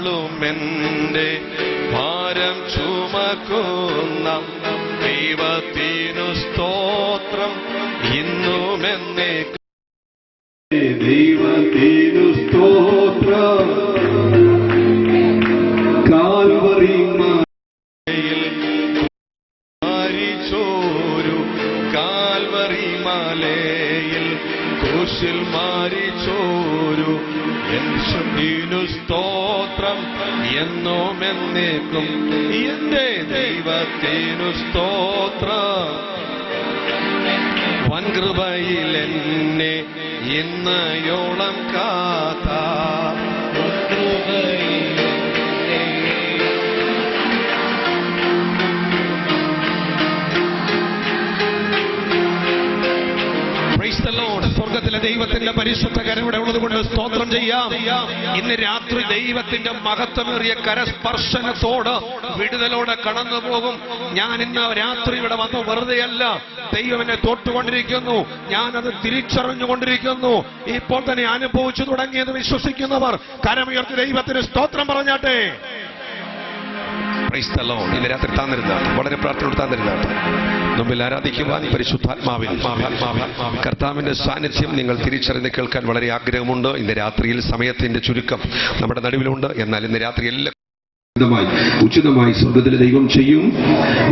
നാളുമെന്റെ ഭാരം ചുമക്കുന്ന ദൈവത്തിനു സ്തോത്രം ഇന്നുമെന്നേ. ദൈവത്തിനു സ്തോത്രം. കാൽവറി മരിച്ചോരു കാൽവറി മലയിൽ ക്രൂശിൽ മരിച്ചോരു യേശുവിനു സ്തോത്രം എന്നുമെന്നേക്കും. എന്റെ ദൈവത്തിനു സ്തോത്രം. വൻകൃപയിൽ എന്നെ ഇന്നയോളം കാത്ത സ്വർഗത്തിലെ ദൈവത്തിന്റെ പരിശുദ്ധ കരം ഇവിടെ ഉള്ളത് കൊണ്ട് സ്തോത്രം ചെയ്യാം. ഇന്ന് രാത്രി ദൈവത്തിന്റെ മഹത്വമേറിയ കരസ്പർശനത്തോട് വിടുതലോടെ കടന്നു പോകും. ഞാൻ ഇന്ന് രാത്രി ഇവിടെ വന്ന് വെറുതെയല്ല, ദൈവം എന്നെ തൊട്ടുകൊണ്ടിരിക്കുന്നു, ഞാനത് തിരിച്ചറിഞ്ഞുകൊണ്ടിരിക്കുന്നു. ഇപ്പോൾ തന്നെ അനുഭവിച്ചു തുടങ്ങിയത് വിശ്വസിക്കുന്നവർ കരമുയർത്തി ദൈവത്തിന് സ്തോത്രം പറഞ്ഞാട്ടെ. ഇന്ന് രാത്രി താന്നിരുന്നാണ്, വളരെ പ്രാർത്ഥനയോട് താന്നിരുന്നാണ്. മുമ്പിൽ ആരാധിക്കുവാൻ പരിശുദ്ധാത്മാവിൽ കർത്താവിന്റെ സാന്നിധ്യം നിങ്ങൾ തിരിച്ചറിഞ്ഞ് കേൾക്കാൻ വളരെ ആഗ്രഹമുണ്ട്. ഇന്ന് രാത്രിയിൽ സമയത്തിന്റെ ചുരുക്കം നമ്മുടെ നടുവിലുണ്ട്. എന്നാൽ ഇന്ന് രാത്രി എല്ലാം ഉചിതമായി സ്വർഗത്തിലെ ദൈവം ചെയ്യും.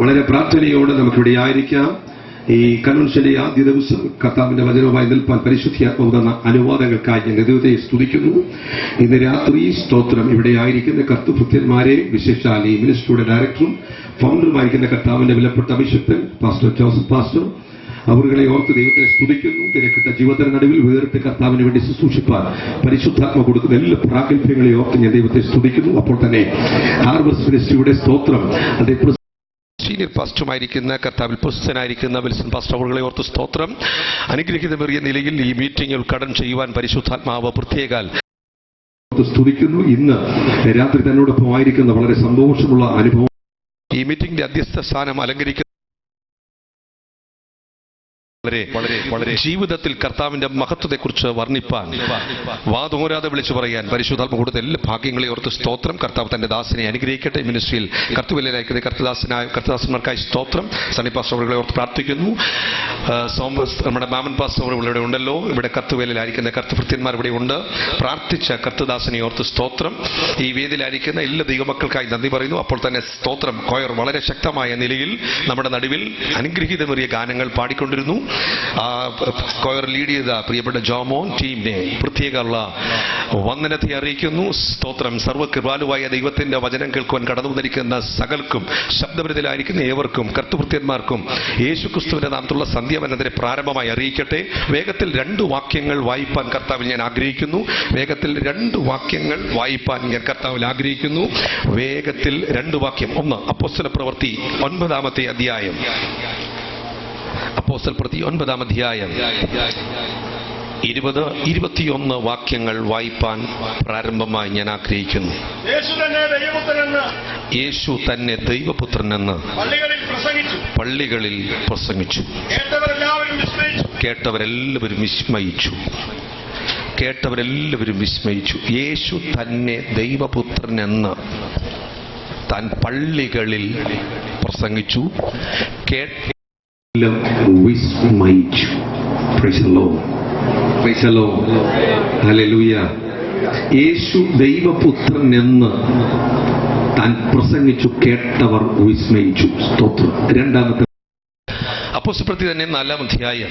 വളരെ പ്രാർത്ഥനയോടെ നമുക്കിവിടെ ആയിരിക്കാം. ഈ കൺവെൻഷന്റെ ആദ്യ ദിവസം കർത്താവിന്റെ വചനവുമായി നിൽപ്പാൻ പരിശുദ്ധാത്മാവ് തന്ന അനുവാദങ്ങൾക്കായി ഞാൻ ദൈവത്തെ സ്തുതിക്കുന്നു. ഇന്ന് രാത്രി സ്തോത്രം ഇവിടെ ആയിരിക്കുന്ന കർത്തൃഭൃത്യന്മാരെ, വിശേഷാൽ ഈ മിനിസ്ട്രിയുടെ ഡയറക്ടറും ഫൗണ്ടറുമായിരിക്കുന്ന കർത്താവിന്റെ വിലപ്പെട്ട അഭിഷിക്തൻ പാസ്റ്റർ ജോസഫ് പാസ്റ്റർ, അവരുടെ ഓർത്ത് ദൈവത്തെ സ്തുതിക്കുന്നു. തിരക്കിട്ട ജീവിതത്തിന്റെ നടുവിൽ വേറിട്ട് കർത്താവിന് വേണ്ടി ശുശ്രൂഷിപ്പാൻ പരിശുദ്ധാത്മ കൊടുക്കുന്ന എല്ലാ പ്രാഗൽഭ്യങ്ങളെ ഓർത്ത് ഞാൻ ദൈവത്തെ സ്തുതിക്കുന്നു. അപ്പോൾ തന്നെ ഹാർവസ്റ്റ് മിനിസ്ട്രിയുടെ സ്തോത്രം അതേ സീനിയർ പാസ്റ്ററുമായിരിക്കുന്ന കർത്താവിൽ പ്രസിദ്ധനായിരിക്കുന്ന വിൽസൺ പാസ്റ്റർ അവരുടെ ഓർത്ത് സ്തോത്രം. അനുഗ്രഹീതമേറിയ നിലയിൽ ഈ മീറ്റിംഗ് ഉദ്ഘാടനം ചെയ്യുവാൻ പരിശുദ്ധാത്മാവ് പ്രത്യേകാൽ സ്തുതിക്കുന്നു. ഇന്ന് രാത്രി തന്നോടൊപ്പം ആയിരിക്കുന്ന വളരെ സന്തോഷമുള്ള അനുഭവം. ഈ മീറ്റിംഗിന്റെ അധ്യക്ഷ സ്ഥാനം അലങ്കരിക്കുന്ന വളരെ ജീവിതത്തിൽ കർത്താവിന്റെ മഹത്വത്തെക്കുറിച്ച് വർണ്ണിപ്പാൻ, വാദോരാതെ വിളിച്ചു പറയാൻ പരിശുദ്ധാത്മ കൊടുത്ത എല്ലാ ഭാഗ്യങ്ങളെ ഓർത്ത് സ്തോത്രം. കർത്താവ് തന്റെ ദാസനെ അനുഗ്രഹിക്കട്ടെ. മിനിസ്ട്രിയിൽ കർത്തുവിലയക്കുന്ന കർത്തദാസന്മാർക്കായി സ്തോത്രം. സണ്ണി പാസ്റ്റർ അവരെ ഓർത്ത് പ്രാർത്ഥിക്കുന്നു. നമ്മുടെ മാമൻ പാസ്റ്റർ ഇവിടെ ഉണ്ടല്ലോ. ഇവിടെ കർത്തുവേലയിലായിരിക്കുന്ന കർത്തൃഭൃത്യന്മാർ ഇവിടെ ഉണ്ട്. പ്രാർത്ഥിച്ച കർത്തദാസനെ ഓർത്ത് സ്തോത്രം. ഈ വേദിയിലായിരിക്കുന്ന എല്ലാ ദൈവമക്കൾക്കായി നന്ദി പറയുന്നു. അപ്പോൾ തന്നെ സ്തോത്രം. കൊയർ വളരെ ശക്തമായ നിലയിൽ നമ്മുടെ നടുവിൽ അനുഗ്രഹീതമേറിയ ഗാനങ്ങൾ പാടിക്കൊണ്ടിരുന്നു. കൊയർ ലീഡ് ചെയ്ത പ്രിയപ്പെട്ട ജോമോൻ ടീമിനെ പ്രത്യേകമുള്ള വന്ദനത്തെ അറിയിക്കുന്നു. സ്തോത്രം. സർവ്വകൃപാലുവായ ദൈവത്തിന്റെ വചനം കേൾക്കുവാൻ കടന്നു വന്നിരിക്കുന്ന സകൽക്കും, ശബ്ദപരിധിയിലായിരിക്കുന്ന ഏവർക്കും, കർത്തൃഭൃത്യന്മാർക്കും യേശുക്രിസ്തുവിന്റെ നാമത്തിലുള്ള സന്ധ്യാവനത്തിനെ പ്രാരംഭമായി അറിയിക്കട്ടെ. വേഗത്തിൽ 2 വാക്യങ്ങൾ വായിപ്പാൻ കർത്താവിൽ ഞാൻ ആഗ്രഹിക്കുന്നു. വേഗത്തിൽ 2 വാക്യങ്ങൾ വായിപ്പാൻ ഞാൻ കർത്താവിൽ ആഗ്രഹിക്കുന്നു. വേഗത്തിൽ 2 വാക്യം. 1 അപ്പോസ്തലപ്രവൃത്തി 9-ാമത്തെ അധ്യായം. അപ്പോസ്തലപ്രവൃത്തി 9-ാം അധ്യായം 20-21 വാക്യങ്ങൾ വായിപ്പാൻ പ്രാരംഭമായി ഞാൻ ആഗ്രഹിക്കുന്നു. യേശു തന്നെ ദൈവപുത്രനെന്ന് പള്ളികളിൽ പ്രസംഗിച്ചു. കേട്ടവരെല്ലാവരും വിസ്മയിച്ചു. യേശു തന്നെ ദൈവപുത്രനെന്ന് താൻ പള്ളികളിൽ പ്രസംഗിച്ചു. വിസ്മയിച്ചു. Praise the lord. Praise the lord. Hallelujah. യേശു ദൈവപുത്രൻ എന്ന് താൻ പ്രസംഗിച്ചു. കേട്ടവർ വിസ്മയിച്ചു. സ്തോത്രം. 2-ാമത്തെ അപ്പോസ്തലപ്രവൃത്തി തന്നെ 4-ാം അധ്യായം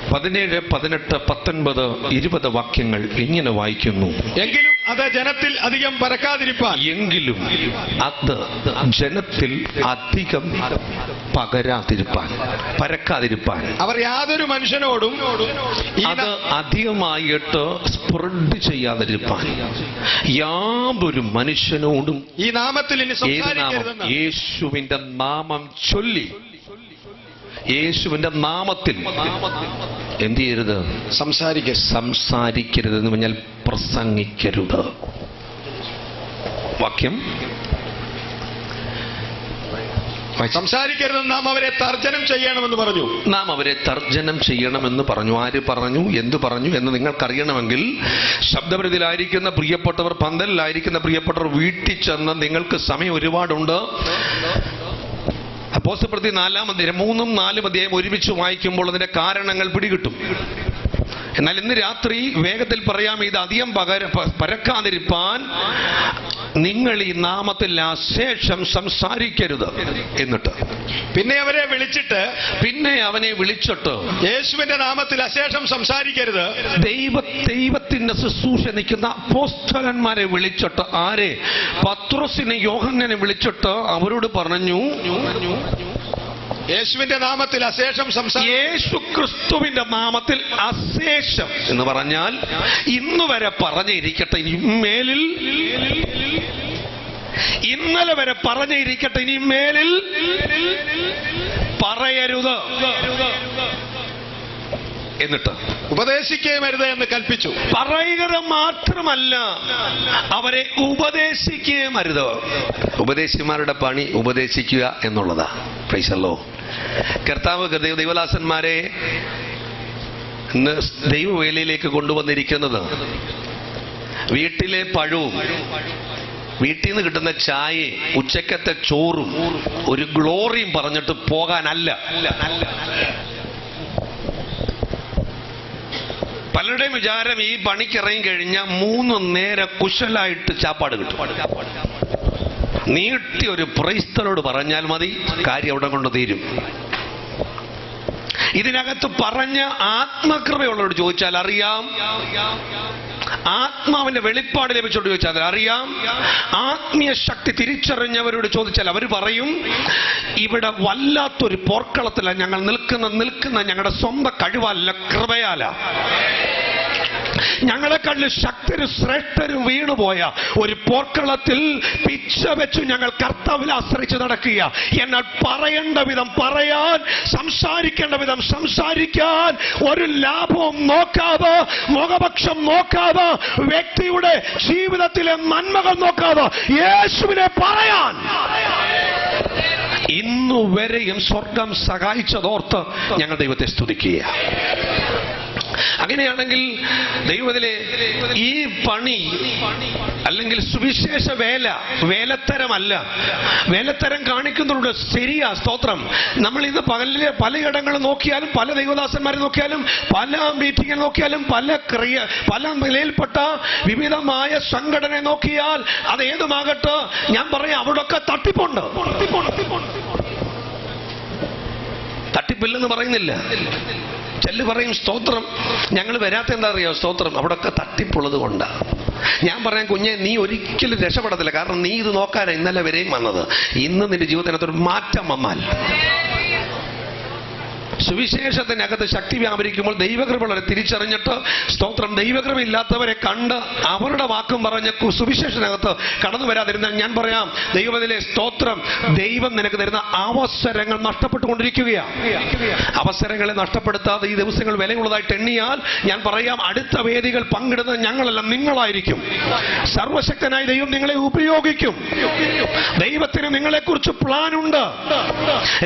17, 18, 19, 20 വാക്യങ്ങൾ ഇങ്ങനെ വായിക്കുന്നു. എങ്കിലും അത് ജനത്തിൽ അധികം പകരാതിരിപ്പാൻ അവർ യാതൊരു മനുഷ്യനോടും അത് അധികമായിട്ട് സ്പ്രെഡ് ചെയ്യാതിരിപ്പാൻ യാതൊരു മനുഷ്യനോടും ഈ നാമത്തിൽ യേശുവിന്റെ നാമം ചൊല്ലി, യേശുവിന്റെ നാമത്തിൽ എന്ത് ചെയ്യരുത്? സംസാരിക്കരുത് എന്ന് പറഞ്ഞാൽ പ്രസംഗിക്കരുത്. വാക്യം സംസാരിക്കരുതെന്ന് നാം അവരെ തർജ്ജനം ചെയ്യണമെന്ന് പറഞ്ഞു. നാം അവരെ തർജ്ജനം ചെയ്യണമെന്ന് പറഞ്ഞു. ആര് പറഞ്ഞു, എന്തു പറഞ്ഞു എന്ന് നിങ്ങൾക്കറിയണമെങ്കിൽ ശബ്ദപരിധിയിലായിരിക്കുന്ന പ്രിയപ്പെട്ടവർ, പന്തലിലായിരിക്കുന്ന പ്രിയപ്പെട്ടവർ വീട്ടിൽ ചെന്ന്, നിങ്ങൾക്ക് സമയം ഒരുപാടുണ്ട്. അപ്പോസ്തലപ്രവൃത്തി 4-ാം അധ്യായം 3-ഉം 4-ഉം അധ്യായം ഒരുമിച്ച് വായിക്കുമ്പോൾ അതിന്റെ കാരണങ്ങൾ പിടികിട്ടും. എന്നാൽ ഇന്ന് രാത്രി വേഗത്തിൽ പറയാം, ഇത് അധികം പരക്കാതിരിപ്പാൻ നിങ്ങൾ ഈ നാമത്തിൽ അശേഷം സംസാരിക്കരുത്. എന്നിട്ട് പിന്നെ അവനെ വിളിച്ചിട്ട് യേശുവിന്റെ നാമത്തിൽ അശേഷം സംസാരിക്കരുത്. ദൈവത്തിന്റെ ശുശ്രൂഷ നിൽക്കുന്ന അപ്പോസ്തലന്മാരെ വിളിച്ചിട്ട്, ആരെ? പത്രോസിനെ, യോഹന്നാനെ വിളിച്ചിട്ട് അവരോട് പറഞ്ഞു, യേശുവിന്റെ നാമത്തിൽ അശേഷം യേശു ക്രിസ്തുവിന്റെ നാമത്തിൽ അശേഷം എന്ന് പറഞ്ഞാൽ ഇന്ന് വരെ പറഞ്ഞിരിക്കട്ടെ, ഇനിമേലിൽ, ഇന്നലെ വരെ പറഞ്ഞിരിക്കട്ടെ, ഇനിമേലിൽ പറയരുത്. എന്നിട്ട് ഉപദേശിക്കുകയുമരുത് എന്ന് കൽപ്പിച്ചു. പറയുക മാത്രമല്ല, അവരെ ഉപദേശിക്കുകയുമരുത്. ഉപദേശിമാരുടെ പണി ഉപദേശിക്കുക എന്നുള്ളതാ. Praise the lord. കർത്താവ് ദൈവദാസന്മാരെ ഇന്ന് ദൈവവേലയിലേക്ക് കൊണ്ടുവന്നിരിക്കുന്നത് വീട്ടിലെ പഴവും വീട്ടിൽ നിന്ന് കിട്ടുന്ന ചായയും ഉച്ചക്കത്തെ ചോറും ഒരു ഗ്ലോറിയും പറഞ്ഞിട്ട് പോകാനല്ല. പലരുടെയും വിചാരം ഈ പണിക്കിറങ്ങി കഴിഞ്ഞാൽ 3 നേരം കുശലായിട്ട് ചാപ്പാട് കിട്ടും. നീട്ടി ഒരു പ്രൈസ്തലോട് പറഞ്ഞാൽ മതി, കാര്യം അവിടെ കൊണ്ട് തീരും. ഇതിനകത്ത് പറഞ്ഞ ആത്മകൃപയുള്ളവരോട് ചോദിച്ചാൽ അറിയാം, ആത്മാവിന്റെ വെളിപ്പാട് ലഭിച്ചോട് ചോദിച്ചാൽ അറിയാം, ആത്മീയ ശക്തി തിരിച്ചറിഞ്ഞവരോട് ചോദിച്ചാൽ അവർ പറയും, ഇവിടെ വല്ലാത്തൊരു പോർക്കളത്തിലാണ് ഞങ്ങൾ നിൽക്കുന്ന ഞങ്ങളുടെ സ്വന്തം കഴിവല്ല, കൃപയാല. ഞങ്ങളെക്കാളും ശക്തരും ശ്രേഷ്ഠരും വീണുപോയ ഒരു പോർക്കളത്തിൽ പിച്ച വെച്ചു ഞങ്ങൾ കർത്താവിൽ ആശ്രയിച്ച് നടക്കുക. എന്നാൽ പറയേണ്ട വിധം പറയാൻ, സംസാരിക്കേണ്ട വിധം സംസാരിക്കാൻ, ഒരു ലാഭവും നോക്കാതെ, മുഖപക്ഷം നോക്കാതെ, വ്യക്തിയുടെ ജീവിതത്തിലെ നന്മകൾ നോക്കാതെ യേശുവിനെ പറയാൻ ഇന്നുവരെയും സ്വർഗം സഹായിച്ചതോർത്ത് ഞങ്ങൾ ദൈവത്തെ സ്തുതിക്കുക. അങ്ങനെയാണെങ്കിൽ ദൈവത്തിലെ ഈ പണി അല്ലെങ്കിൽ സുവിശേഷ വേലത്തരമല്ല. വേലത്തരം കാണിക്കുന്നുണ്ട്, ശരിയാ, സ്തോത്രം. നമ്മൾ ഇന്ന് പകലിലെ പലയിടങ്ങൾ നോക്കിയാലും, പല ദൈവദാസന്മാരെ നോക്കിയാലും, പല മീറ്റിംഗിൽ നോക്കിയാലും, പല നിലയിൽപ്പെട്ട വിവിധമായ സംഘടന നോക്കിയാൽ, അത് ഏതുമാകട്ടെ, ഞാൻ പറയാം, അവിടൊക്കെ തട്ടിപ്പുണ്ട്. തട്ടിപ്പില്ലെന്ന് പറയുന്നില്ല. ചെല്ല് പറയും സ്തോത്രം, ഞങ്ങൾ വരാത്ത എന്താ അറിയോ? സ്തോത്രം, അവിടൊക്കെ തട്ടിപ്പുള്ളത് കൊണ്ടാണ്. ഞാൻ പറയാം, കുഞ്ഞെ, നീ ഒരിക്കലും രക്ഷപ്പെടത്തില്ല. കാരണം നീ ഇത് നോക്കാനാണ് ഇന്നലെ വരെയും വന്നത്. ഇന്ന് നിന്റെ ജീവിതത്തിനകത്തൊരു മാറ്റം വന്നാൽ, സുവിശേഷത്തിനകത്ത് ശക്തി വ്യാപരിക്കുമ്പോൾ ദൈവകൃപകളെ തിരിച്ചറിഞ്ഞിട്ട്, സ്തോത്രം, ദൈവകൃപയില്ലാത്തവരെ കണ്ട് അവരുടെ വാക്കും പറഞ്ഞ് സുവിശേഷത്തിനകത്ത് കടന്നു വരാതിരുന്നാൽ, ഞാൻ പറയാം, ദൈവത്തിലെ സ്തോത്രം, ദൈവം നിനക്ക് തരുന്ന അവസരങ്ങൾ നഷ്ടപ്പെട്ടുകൊണ്ടിരിക്കുകയാണ്. അവസരങ്ങളെ നഷ്ടപ്പെടുത്താതെ ഈ ദിവസങ്ങൾ വിലയുള്ളതായിട്ട് എണ്ണിയാൽ, ഞാൻ പറയാം, അടുത്ത വേദികൾ പങ്കിടുന്നത് ഞങ്ങളല്ല, നിങ്ങളായിരിക്കും. സർവശക്തനായ ദൈവം നിങ്ങളെ ഉപയോഗിക്കും. ദൈവത്തിന് നിങ്ങളെക്കുറിച്ച് പ്ലാനുണ്ട്.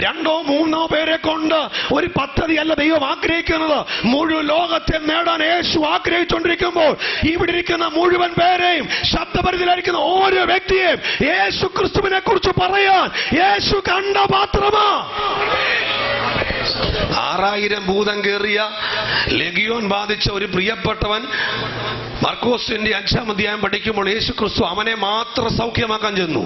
2 or 3 പേരെ കൊണ്ട് ഒരു പദ്ധതിയല്ല ദൈവം ആഗ്രഹിക്കുന്നത്. മുഴുവൻ ലോകത്തെ നേടാൻ യേശു ആഗ്രഹിച്ചുകൊണ്ടിരിക്കുമ്പോൾ, ഇവിടെ ഇരിക്കുന്ന മുഴുവൻ പേരെയും, ശബ്ദപരിധിയിലായിരിക്കുന്ന ഓരോ വ്യക്തിയെയും യേശു ക്രിസ്തുവിനെ കുറിച്ച് പറയാൻ യേശു കണ്ട പാത്രമാ. 6000 ഭൂതം കേറിയ, ലെഗിയോൻ ബാധിച്ച ഒരു പ്രിയപ്പെട്ടവൻ മർക്കോസിന്റെ 5-ാം അധ്യായം പഠിക്കുമ്പോൾ യേശു ക്രിസ്തു അവനെ മാത്രം സൗഖ്യമാക്കാൻ ചെന്നു.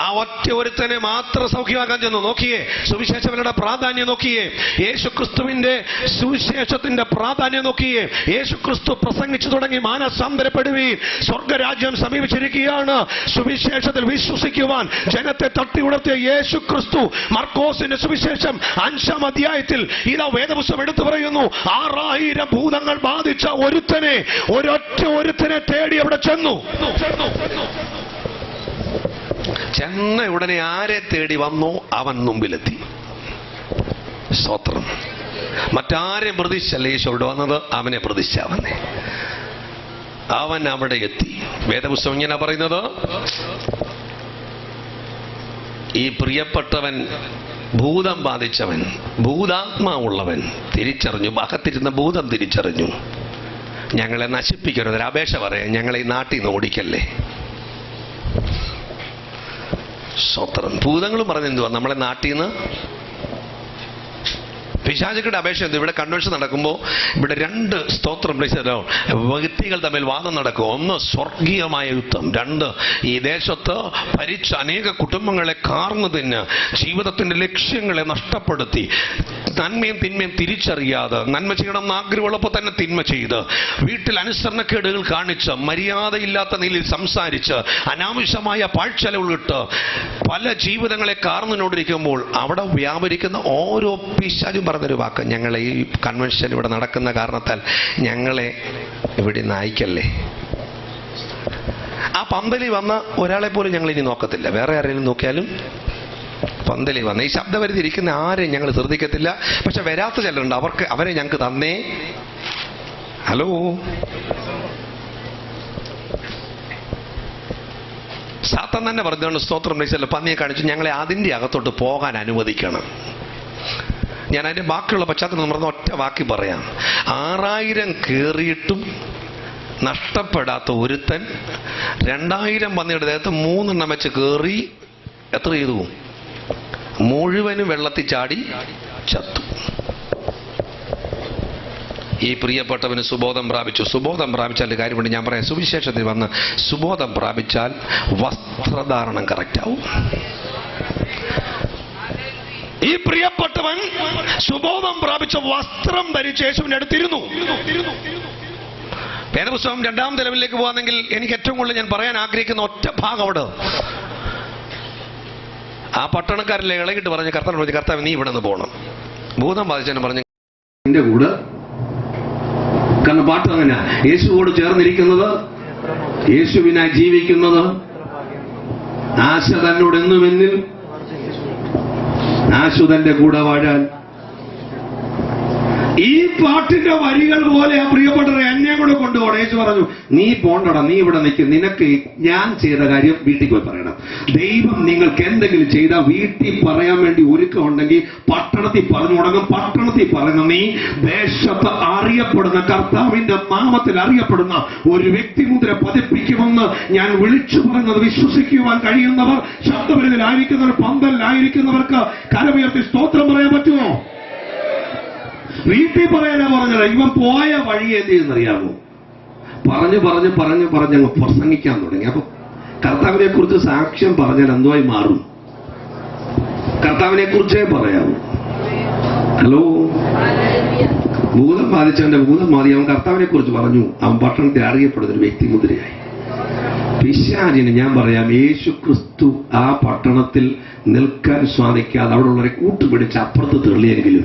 ആ ഒറ്റ ഒരുത്തനെ മാത്രം സൗഖ്യമാക്കാൻ ചെന്നു. നോക്കിയേ സുവിശേഷങ്ങളുടെ പ്രാധാന്യം, നോക്കിയേ യേശു ക്രിസ്തുവിന്റെ സുവിശേഷത്തിന്റെ പ്രാധാന്യം നോക്കിയേ. യേശു ക്രിസ്തു പ്രസംഗിച്ചു തുടങ്ങി, മാനസാന്തരപ്പെടുവീൻ, സ്വർഗരാജ്യം സമീപിച്ചിരിക്കുകയാണ്. സുവിശേഷത്തിൽ വിശ്വസിക്കുവാൻ ജനത്തെ തട്ടി ഉണർത്തിയ യേശു ക്രിസ്തു മർക്കോസിന്റെ സുവിശേഷം 5-ാം അധ്യായത്തിൽ ഇതാ വേദപുസ്തകം എടുത്തു പറയുന്നു, 6000 ഭൂതങ്ങൾ ബാധിച്ച ഒരുത്തനെ തേടി അവിടെ ചെന്നു. ചെന്ന ഉടനെ ആരെ തേടി വന്നോ അവൻ മുമ്പിലെത്തി. സ്തോത്രം. മറ്റാരെയും പ്രതീക്ഷിച്ചല്ല യേശു അവിടെ വന്നത്, അവനെ പ്രതീക്ഷിച്ചാ വന്നേ. അവൻ അവിടെ എത്തി. വേദപുസ്തകം ഇങ്ങനെ പറയുന്നത്, ഈ പ്രിയപ്പെട്ടവൻ ഭൂതം ബാധിച്ചവൻ, ഭൂതാത്മാവുള്ളവൻ തിരിച്ചറിഞ്ഞു. അകത്തിരുന്ന ഭൂതം തിരിച്ചറിഞ്ഞു. ഞങ്ങളെ നശിപ്പിക്കരുത്, ഒരു അപേക്ഷ പറയാം, ഞങ്ങളെ ഈ നാട്ടിൽ നിന്ന് ഓടിക്കല്ലേ. സ്വത്രം ഭൂതങ്ങളും പറഞ്ഞെന്തുവാ, നമ്മളെ നാട്ടിൽ നിന്ന്. പിശാചുക്കളുടെ അപേക്ഷ എന്ത്? ഇവിടെ കൺവെൻഷൻ നടക്കുമ്പോൾ ഇവിടെ രണ്ട് സ്തോത്രം വ്യക്തികൾ തമ്മിൽ വാദം നടക്കും. ഒന്ന് സ്വർഗീയമായ യുദ്ധം, രണ്ട് ഈ ദേശത്ത് ഭരിച്ച അനേക കുടുംബങ്ങളെ കാർന്നു തിന്ന് ജീവിതത്തിന്റെ ലക്ഷ്യങ്ങളെ നഷ്ടപ്പെടുത്തി നന്മയും തിന്മയും തിരിച്ചറിയാതെ നന്മ ചെയ്യണമെന്ന് ആഗ്രഹമുള്ളപ്പോൾ തന്നെ തിന്മ ചെയ്ത് വീട്ടിൽ അനുസരണക്കേടുകൾ കാണിച്ച് മര്യാദയില്ലാത്ത നിലയിൽ സംസാരിച്ച് അനാവശ്യമായ പാഴ്ചെലവുകളിട്ട് പല ജീവിതങ്ങളെ കാർന്നുകൊണ്ടിരിക്കുമ്പോൾ അവിടെ വ്യാപരിക്കുന്ന ഓരോ പിശാചും പറഞ്ഞൊരു വാക്ക്, ഞങ്ങളെ ഈ കൺവെൻഷൻ ഇവിടെ നടക്കുന്ന കാരണത്താൽ ഞങ്ങളെ ഇവിടെ നയിക്കല്ലേ. ആ പന്തലിൽ വന്ന ഒരാളെ പോലും ഞങ്ങൾ ഇനി നോക്കത്തില്ല. വേറെ ആരെങ്കിലും നോക്കിയാലും പന്തലിൽ വന്ന ഈ ശബ്ദപരിധി ഇരിക്കുന്ന ആരെയും ഞങ്ങൾ ശ്രദ്ധിക്കത്തില്ല. പക്ഷെ വരാത്ത ചിലരുണ്ട്, അവരെ ഞങ്ങൾക്ക് തന്നേ. ഹലോ, സാത്താൻ തന്നെ പറഞ്ഞുകൊണ്ട് സ്തോത്രം വിളിച്ചല്ലോ, പന്നിയെ കാണിച്ചു ഞങ്ങളെ അതിൻ്റെ അകത്തോട്ട് പോകാൻ അനുവദിക്കണം. ഞാൻ അതിൻ്റെ ബാക്കിയുള്ള പശ്ചാത്തലം പറഞ്ഞ ഒറ്റ വാക്കി പറയാം. 6000 കയറിയിട്ടും നഷ്ടപ്പെടാത്ത ഒരുത്തൻ 2000 പന്നിയുടെ ദേഹത്ത് 3 എണ്ണം വെച്ച് കയറി എത്ര ചെയ്തു? മുഴുവനും വെള്ളത്തിൽ ചാടി ചത്തു. ഈ പ്രിയപ്പെട്ടവന് സുബോധം പ്രാപിച്ചു. സുബോധം പ്രാപിച്ചാൽ കാര്യമുണ്ട്, ഞാൻ പറയാം. സുവിശേഷത്തിൽ വന്ന് സുബോധം പ്രാപിച്ചാൽ വസ്ത്രധാരണം കറക്റ്റാവും. ഈ പ്രിയപ്പെട്ടവൻ സുബോധം പ്രാപിച്ച വസ്ത്രം ധരിച്ച് യേശുവിന്റെ അടുത്തിരുന്നു. വേദപുസ്തകം 2-ാം ലെവലിലേക്ക് പോകാന്നെങ്കിൽ എനിക്ക് ഏറ്റവും കൂടുതൽ ഞാൻ പറയാൻ ആഗ്രഹിക്കുന്ന ഒറ്റ ഭാഗം അവിടെ. ആ പട്ടണക്കാരിലെ ഇളകിട്ട് പറഞ്ഞ് കർത്താവ് പറഞ്ഞു, കർത്താവ് നീ ഇവിടെ നിന്ന് പോകണം. ഭൂതം ബാധിച്ചെന്ന് പറഞ്ഞു എന്റെ കൂടെ. കാരണം പാട്ട് അങ്ങനെ, യേശുവോട് ചേർന്നിരിക്കുന്നത്, യേശുവിനായി ജീവിക്കുന്നത്, ആശ തന്നോട് എന്നും എന്നിൽ, ആശു തന്റെ കൂടെ വാഴാൻ. ഈ പാട്ടിന്റെ വരികൾ പോലെ ആ പ്രിയപ്പെട്ടവരെ എന്നെ കൂടെ കൊണ്ടുപോകണം. യേശു പറഞ്ഞു, നീ പോണ്ടടാ, നീ ഇവിടെ നിൽക്കും, നിനക്ക് ഞാൻ ചെയ്ത കാര്യം വീട്ടിൽ പോയി പറയണം. ദൈവം നിങ്ങൾക്ക് എന്തെങ്കിലും ചെയ്താൽ വീട്ടിൽ പറയാൻ വേണ്ടി ഒരുക്കമുണ്ടെങ്കിൽ പട്ടണത്തിൽ പറഞ്ഞു തുടങ്ങും. പട്ടണത്തിൽ പറയുന്ന നീ ദേശത്ത് അറിയപ്പെടുന്ന, കർത്താവിന്റെ നാമത്തിൽ അറിയപ്പെടുന്ന ഒരു വ്യക്തിമുദ്ര പതിപ്പിക്കുമെന്ന് ഞാൻ വിളിച്ചു പറയുന്നത് വിശ്വസിക്കുവാൻ കഴിയുന്നവർ, ശബ്ദപരിധിയിലായിരിക്കുന്നവർ, പന്തലിലായിരിക്കുന്നവർക്ക് കരമുയർത്തി സ്തോത്രം പറയാൻ പറ്റുമോ? വീട്ടിൽ പറയാനാ പറഞ്ഞത്. ഇവൻ പോയ വഴി എന്ത് ചെയ്യുന്നറിയാമോ? പറഞ്ഞ് അങ്ങ് പ്രസംഗിക്കാൻ തുടങ്ങി. അപ്പൊ കർത്താവിനെ കുറിച്ച് സാക്ഷ്യം പറഞ്ഞാൽ എന്തുവായി മാറും? കർത്താവിനെ കുറിച്ചേ പറയാമോ? ഹലോ, ഭൂതം ബാധിച്ചവന്റെ ഭൂതം ബാധി അവൻ കർത്താവിനെ കുറിച്ച് പറഞ്ഞു. അവൻ പട്ടണത്തിൽ അറിയപ്പെടുന്ന ഒരു വ്യക്തിമുദ്രയായി. പിശാചിന് ഞാൻ പറയാം, യേശു ക്രിസ്തു ആ പട്ടണത്തിൽ നിൽക്കാൻ സാധിക്കാതെ അവിടെ ഉള്ളവരെ കൂട്ടുപിടിച്ച് അപ്പുറത്ത് തെളിയെങ്കിലും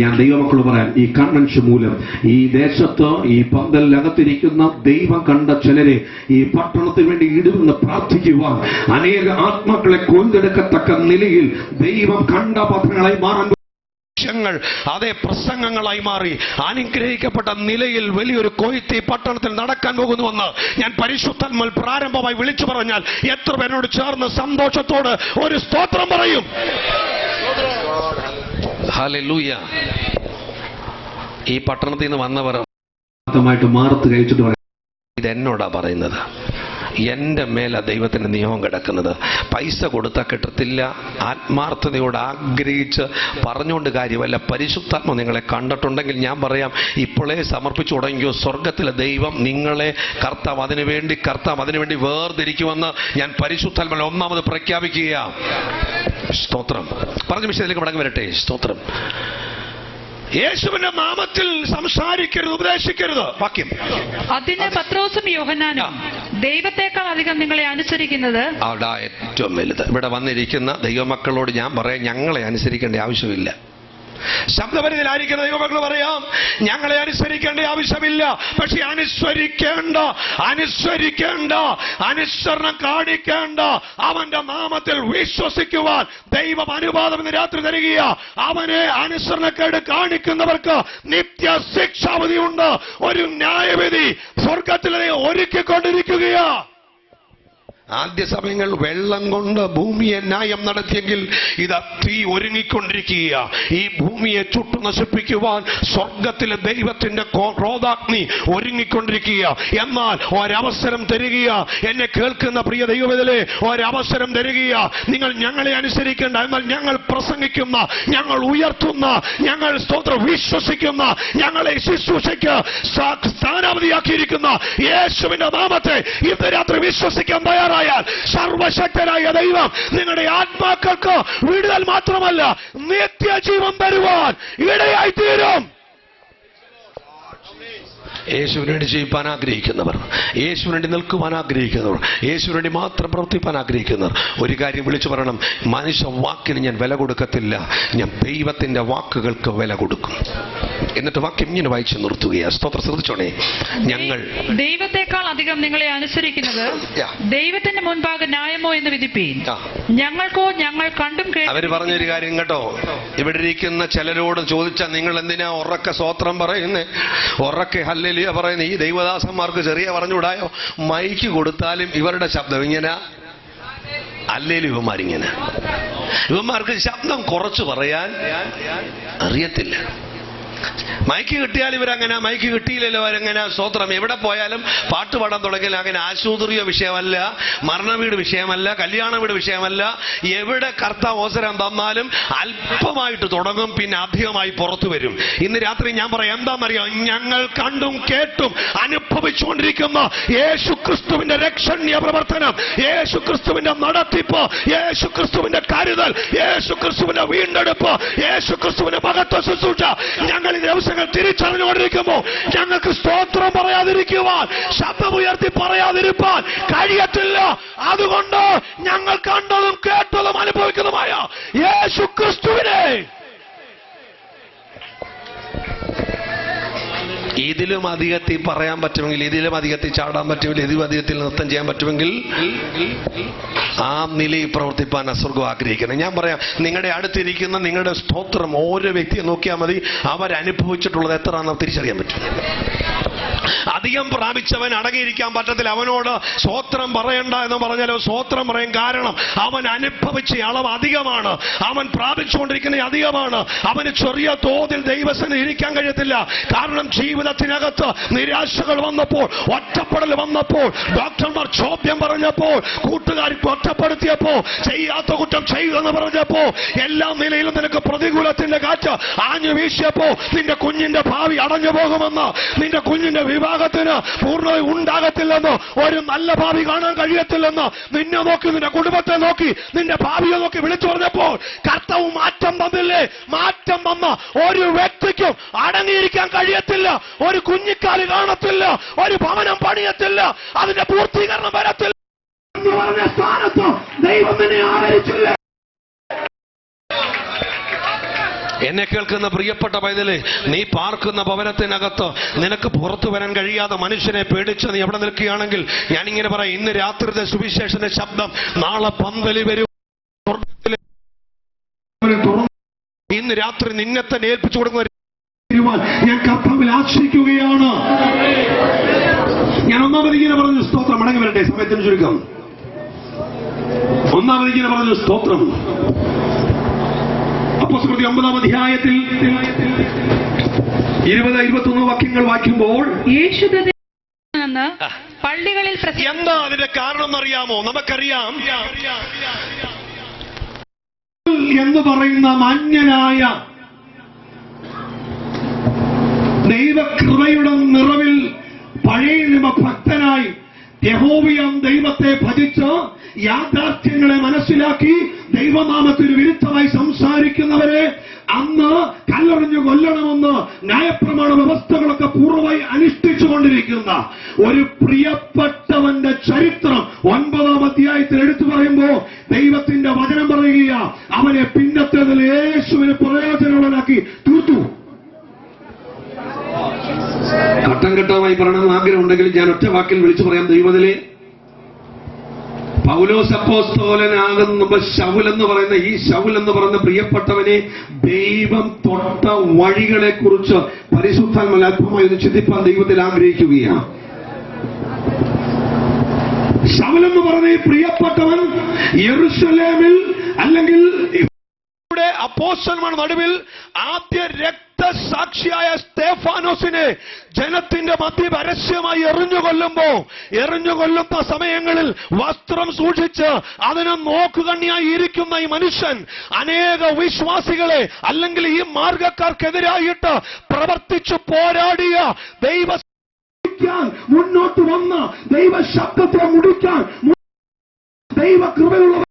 ഞാൻ ദൈവമക്കളോട് പറയാം, ഈ കൺവെൻഷൻ മൂലം ഈ ദേശത്ത് ഈ പന്തലിനകത്തിരിക്കുന്ന ദൈവം കണ്ട ചിലരെ ഈ പട്ടണത്തിന് വേണ്ടി ഇടുമെന്ന് പ്രാർത്ഥിക്കുവാൻ, അനേക ആത്മാക്കളെ കൊണ്ടെടുക്കത്തക്ക നിലയിൽ ദൈവം കണ്ട പത്രങ്ങളായി മാറാൻ അതേ പ്രസംഗങ്ങളായി മാറി അനുഗ്രഹിക്കപ്പെട്ട നിലയിൽ വലിയൊരു കൊയ്ത്ത് ഈ പട്ടണത്തിൽ നടക്കാൻ പോകുന്നുവെന്ന് ഞാൻ പരിശുദ്ധാത്മാവിൽ പ്രാരംഭമായി വിളിച്ചു പറഞ്ഞാൽ എത്ര പേരോട് ചേർന്ന് സന്തോഷത്തോട് ഒരു സ്തോത്രം പറയും? ഹല്ലേലൂയ. ഈ പട്ടണത്തിൽ നിന്ന് വന്നവർ മാർത്ത് കഴിച്ചിട്ട് പറയും, ഇതെന്നോടാ പറയുന്നത്, എൻ്റെ മേല ദൈവത്തിൻ്റെ നിയമം കിടക്കുന്നത്. പൈസ കൊടുത്താൽ കിട്ടത്തില്ല. ആത്മാർത്ഥതയോട് ആഗ്രഹിച്ച് പറഞ്ഞുകൊണ്ട് കാര്യമല്ല. പരിശുദ്ധാത്മ നിങ്ങളെ കണ്ടിട്ടുണ്ടെങ്കിൽ ഞാൻ പറയാം, ഇപ്പോഴേ സമർപ്പിച്ചു തുടങ്ങിയോ, സ്വർഗത്തിലെ ദൈവം നിങ്ങളെ കർത്താവ് അതിനുവേണ്ടി വേർതിരിക്കുമെന്ന് ഞാൻ പരിശുദ്ധാത്മാവിൽ ഒന്നാമത് പ്രഖ്യാപിക്കുക. സ്തോത്രം. പറഞ്ഞ വിഷയത്തിലേക്ക് മടങ്ങി വരട്ടെ. സ്തോത്രം. യേശുവിന്റെ നാമത്തിൽ സംസാരിക്കരുത്, ഉപദേശിക്കരുത്. വാക്യം. അതിന് പത്രോസും യോഹന്നാനും ദൈവത്തെക്കാൾ അധികം നിങ്ങളെ അനുസരിക്കുന്നത്. അവിടെ ഏറ്റവും വലുത്. ഇവിടെ വന്നിരിക്കുന്ന ദൈവമക്കളോട് ഞാൻ പറയാം, ഞങ്ങളെ അനുസരിക്കേണ്ട ആവശ്യമില്ല. ശബ്ദപരിധിയിലായിരിക്കുന്ന ദൈവമക്കൾ പറയാം, ഞങ്ങളെ അനുസരിക്കേണ്ട ആവശ്യമില്ല. പക്ഷെ അനുസരിക്കേണ്ട അനുസരണം കാണിക്കേണ്ട അവന്റെ നാമത്തിൽ വിശ്വസിക്കുവാൻ ദൈവം അനുവാദം ഇന്ന് രാത്രി തരിക. അവനെ അനുസരണക്കേട് കാണിക്കുന്നവർക്ക് നിത്യ ശിക്ഷാവിധിയുണ്ട്. ഒരു ന്യായവിധി സ്വർഗത്തിലെ ഒരുക്കിക്കൊണ്ടിരിക്കുകയാ. ആദ്യ സമയങ്ങളിൽ വെള്ളം കൊണ്ട് ഭൂമിയെ ന്യായം നടത്തിയെങ്കിൽ ഇതാ തീ ഒരുങ്ങിക്കൊണ്ടിരിക്കുക. ഈ ഭൂമിയെ ചുട്ടു നശിപ്പിക്കുവാൻ സ്വർഗത്തിലെ ദൈവത്തിന്റെ ക്രോധാഗ്നി ഒരുങ്ങിക്കൊണ്ടിരിക്കുക. എന്നാൽ ഒരവസരം തരിക. എന്നെ കേൾക്കുന്ന പ്രിയ ദൈവവേദലേ, ഒരവസരം തരിക. നിങ്ങൾ ഞങ്ങളെ അനുസരിക്കേണ്ട, എന്നാൽ ഞങ്ങൾ പ്രസംഗിക്കുന്ന, ഞങ്ങൾ ഉയർത്തുന്ന, ഞങ്ങൾ സ്തോത്രം വിശ്വസിക്കുന്ന, ഞങ്ങളെ ശുശ്രൂഷയ്ക്ക് സ്ഥാനാപതിയാക്കിയിരിക്കുന്ന യേശുവിന്റെ നാമത്തെ ഇന്ന് രാത്രി വിശ്വസിക്കാൻ തയ്യാറായാൽ സർവശക്തനായ ദൈവം നിങ്ങളുടെ ആത്മാക്കൾക്ക് വിടുതൽ മാത്രമല്ല നിത്യജീവൻ തരുവാൻ ഇടയായി തീരും. യേശുവിന് വേണ്ടി ജീവിപ്പാൻ ആഗ്രഹിക്കുന്നവർ, യേശുവിന് വേണ്ടി നിൽക്കുവാൻ ആഗ്രഹിക്കുന്നവർ, യേശുവിന് വേണ്ടി മാത്രം പ്രവർത്തിപ്പാൻ ആഗ്രഹിക്കുന്നവർ ഒരു കാര്യം വിളിച്ചു പറയണം: മനുഷ്യ വാക്കിന് ഞാൻ വില കൊടുക്കത്തില്ല, ഞാൻ ദൈവത്തിന്റെ വാക്കുകൾക്ക് വില കൊടുക്കും. എന്നിട്ട് വാക്യം ഇങ്ങനെ വായിച്ചു നിർത്തുകയാണ്. സ്തോത്രം. ശ്രദ്ധിച്ചോണേ. ഞങ്ങൾ ദൈവത്തെക്കാൾ അധികം നിങ്ങളെ അനുസരിക്കുന്നത് ദൈവത്തിന്റെ മുൻപാകെ ന്യായമോ എന്ന് വിധിപ്പീൻ. ഞങ്ങൾക്കോ ഞങ്ങൾ കണ്ടും കേട്ടും. അവര് പറഞ്ഞൊരു കാര്യം കേട്ടോ, ഇവിടെ ഇരിക്കുന്ന ചിലരോട് ചോദിച്ചാൽ നിങ്ങൾ എന്തിനാ ഉറക്കെ സ്തോത്രം പറയുന്നേ, ഉറക്കെ ഹല്ലേലൂയ പറയുന്നത്? ഈ ദൈവദാസന്മാർക്ക് ചെറിയ പറഞ്ഞുകൂടായോ? മൈക്ക് കൊടുത്താലും ഇവരുടെ ശബ്ദം ഇങ്ങനെ അല്ലേലും ഇവന്മാർക്ക് ശബ്ദം കുറച്ച് പറയാൻ അറിയത്തില്ല. മൈക്ക് കിട്ടിയാൽ ഇവരങ്ങനെ, മൈക്ക് കിട്ടിയില്ലല്ലോ അവരെങ്ങനെ സ്തോത്രം. എവിടെ പോയാലും പാട്ട് പാടാൻ തുടങ്ങിയാൽ അങ്ങനെ ആശുപത്രിയോ വിഷയമല്ല, മരണ വീട് വിഷയമല്ല, കല്യാണ വീട് വിഷയമല്ല. എവിടെ കർത്താവ് അവസരം തന്നാലും അല്പമായിട്ട് തുടങ്ങും, പിന്നെ അധികമായി പുറത്തു വരും. ഇന്ന് രാത്രി ഞാൻ പറയാം, എന്താണെന്നറിയാം? ഞങ്ങൾ കണ്ടും കേട്ടും അനുഭവിച്ചുകൊണ്ടിരിക്കുന്ന യേശു ക്രിസ്തുവിന്റെ രക്ഷണീയ പ്രവർത്തനം, യേശു ക്രിസ്തുവിന്റെ നടത്തിപ്പ്, യേശു ക്രിസ്തുവിന്റെ കരുതൽ, യേശു ക്രിസ്തുവിന്റെ വീണ്ടെടുപ്പ്, യേശു ക്രിസ്തുവിന്റെ മഹത്വ ശുശ്രൂഷ ഞങ്ങൾ ഈ ദിവസങ്ങൾ തിരിച്ചറിഞ്ഞുകൊണ്ടിരിക്കുമ്പോൾ ഞങ്ങൾക്ക് സ്തോത്രം പറയാതിരിക്കുവാൻ, ശബ്ദമുയർത്തി പറയാതിരിക്കാൻ കഴിയത്തില്ല. അതുകൊണ്ട് ഞങ്ങൾ കണ്ടതും കേട്ടതും അനുഭവിക്കുന്നതുമായ യേശു ക്രിസ്തുവിനെ ഇതിലും അധികത്തിൽ പറയാൻ പറ്റുമെങ്കിൽ, ഇതിലും അധികത്തിൽ ചാടാൻ പറ്റുമെങ്കിൽ, ഇതിലും അധികത്തിൽ നൃത്തം ചെയ്യാൻ പറ്റുമെങ്കിൽ ആ നിലയിൽ പ്രവർത്തിപ്പാൻ സ്വർഗ്ഗം ആഗ്രഹിക്കണം. ഞാൻ പറയാം, നിങ്ങളുടെ അടുത്തിരിക്കുന്ന നിങ്ങളുടെ സ്തോത്രം ഓരോ വ്യക്തിയെ നോക്കിയാൽ മതി, അവരനുഭവിച്ചിട്ടുള്ളത് എത്രയാണെന്ന് തിരിച്ചറിയാൻ പറ്റും. അധികം പ്രാപിച്ചവൻ അടങ്ങിയിരിക്കാൻ പറ്റത്തില്ല. അവനോട് സ്തോത്രം പറയണ്ട എന്ന് പറഞ്ഞാലോ സ്തോത്രം പറയും. കാരണം അവൻ അനുഭവിച്ച അളവ് അധികമാണ്, അവൻ പ്രാപിച്ചുകൊണ്ടിരിക്കുന്ന അധികമാണ്. അവന് ചെറിയ തോതിൽ ദൈവസന്നിധിയിൽ ഇരിക്കാൻ കഴിയത്തില്ല. കാരണം ജീവിതത്തിനകത്ത് നിരാശകൾ വന്നപ്പോൾ, ഒറ്റപ്പെടൽ വന്നപ്പോൾ, ഡോക്ടർമാർ ചോദ്യം പറഞ്ഞപ്പോൾ, കൂട്ടുകാർ ഒറ്റപ്പെടുത്തിയപ്പോൾ, ചെയ്യാത്ത കുറ്റം ചെയ്യുമെന്ന് പറഞ്ഞപ്പോൾ, എല്ലാ നിലയിലും നിനക്ക് പ്രതികൂലത്തിന്റെ കാറ്റ് ആഞ്ഞു വീശിയപ്പോ നിന്റെ കുഞ്ഞിന്റെ ഭാവി അടഞ്ഞു പോകുമെന്ന്, നിന്റെ കുഞ്ഞിന്റെ വിവാഹത്തിന് പൂർണ്ണത ഉണ്ടാകത്തില്ലെന്ന്, ഒരു നല്ല ഭാവി കാണാൻ കഴിയത്തില്ലെന്ന് നിന്നെ നോക്കി, നിന്റെ കുടുംബത്തെ നോക്കി, നിന്റെ ഭാവിയെ നോക്കി വിളിച്ചു പറഞ്ഞപ്പോൾ കർത്താവ് മാറ്റം തന്നില്ലേ? മാറ്റം തന്ന ഒരു വ്യക്തിക്കും അടങ്ങിയിരിക്കാൻ കഴിയത്തില്ല. ഒരു കുഞ്ഞിക്കാല് കാണത്തില്ല, ഒരു ഭവനം പണിയത്തില്ല, അതിന്റെ പൂർത്തീകരണം വരത്തില്ല എന്ന് പറഞ്ഞ സ്ഥാനത്ത് ദൈവം എന്നെ ആദരിച്ചില്ല. എന്നെ കേൾക്കുന്ന പ്രിയപ്പെട്ട പൈതലേ, നീ പാർക്കുന്ന ഭവനത്തിനകത്ത് നിനക്ക് പുറത്തു വരാൻ കഴിയാതെ മനുഷ്യനെ പേടിച്ച് നീ എവിടെ നിൽക്കുകയാണെങ്കിൽ, ഞാനിങ്ങനെ പറയാം, ഇന്ന് രാത്രിയുടെ സുവിശേഷന്റെ ശബ്ദം നാളെ പന്തലി വരും. ഇന്ന് രാത്രി നിന്നെ തന്നെ ഏൽപ്പിച്ചു കൊടുക്കുന്ന ഞാൻ കർത്താവിൽ ആശ്രയിക്കുകയാണ്. ഞാൻ ഒന്നാമത് ഇങ്ങനെ പറഞ്ഞു സ്തോത്രം. മടങ്ങി വരട്ടെ, സമയത്തിന് ചുരുക്കം. ഒന്നാമത് ഇങ്ങനെ പറഞ്ഞു സ്തോത്രം. അപ്പോസ്തലരുടെ 9-ാം അധ്യായത്തിൽ 20-21 വാക്യങ്ങൾ വായിക്കുമ്പോൾ യേശു പള്ളികളിൽ എന്താ അതിന്റെ കാരണം എന്നറിയാമോ? നമുക്കറിയാം, എന്ന് പറയുന്ന മാന്യനായ ദൈവകൃപയുടെ നിറവിൽ പഴയ നിയമ ഭക്തനായി യഹോവയാം ദൈവത്തെ ഭജിച്ച് യാഥാർത്ഥ്യങ്ങളെ മനസ്സിലാക്കി ദൈവനാമത്തിന് വിരുദ്ധമായി സംസാരിക്കുന്നവരെ അന്ന് കല്ലെറിഞ്ഞു കൊല്ലണമെന്ന് ന്യായപ്രമാണ വ്യവസ്ഥകളൊക്കെ പൂർണ്ണമായി അനുഷ്ഠിച്ചുകൊണ്ടിരിക്കുന്ന ഒരു പ്രിയപ്പെട്ടവന്റെ ചരിത്രം 9-ാം അധ്യായത്തിൽ എടുത്തു പറയുമ്പോൾ ദൈവത്തിന്റെ വചനം പറയുക, അവനെ പിന്നത്തേതിൽ യേശുവിനെ പ്രയോജനമുള്ളവനാക്കി തീർത്തു. ഘട്ടം ഘട്ടമായി പറയണമെന്ന് ആഗ്രഹമുണ്ടെങ്കിൽ ഞാൻ ഒറ്റ വാക്കിൽ വിളിച്ചു പറയാം. ദൈവത്തിലെ പൗലോസ് അപ്പോസ്തലനാകുന്ന ശൗൽ എന്ന് പറയുന്ന ഈ ശൗൽ എന്ന് പറയുന്ന പ്രിയപ്പെട്ടവനെ ദൈവം തൊട്ട വഴികളെ കുറിച്ച് പരിശുദ്ധാത്മാവിൽ അല്പമായി ഒന്ന് ചിന്തിപ്പാൻ ദൈവത്തിൽ ആഗ്രഹിക്കുകയാണ്. ശൗലെന്ന് പറഞ്ഞ ഈ പ്രിയപ്പെട്ടവൻ യെരൂശലേമിൽ അല്ലെങ്കിൽ അപ്പോസ്തലന്മാരുടെ നടുവിൽ ആദ്യ രക്തസാക്ഷിയായ സ്തേഫാനോസിനെ ജനത്തിന്റെ മധ്യ പരസ്യമായി എറിഞ്ഞുകൊല്ലുന്ന സമയങ്ങളിൽ വസ്ത്രം സൂക്ഷിച്ച് അതിനെ നോക്കുകണ്ണിയായി ഇരിക്കുന്ന ഈ മനുഷ്യൻ അനേക വിശ്വാസികളെ അല്ലെങ്കിൽ ഈ മാർഗക്കാർക്കെതിരായിട്ട് പ്രവർത്തിച്ചു പോരാടിയ മുന്നോട്ട് വന്ന ദൈവ ശബ്ദത്തെ മുടിക്കാൻ ദൈവ കൃപയുള്ള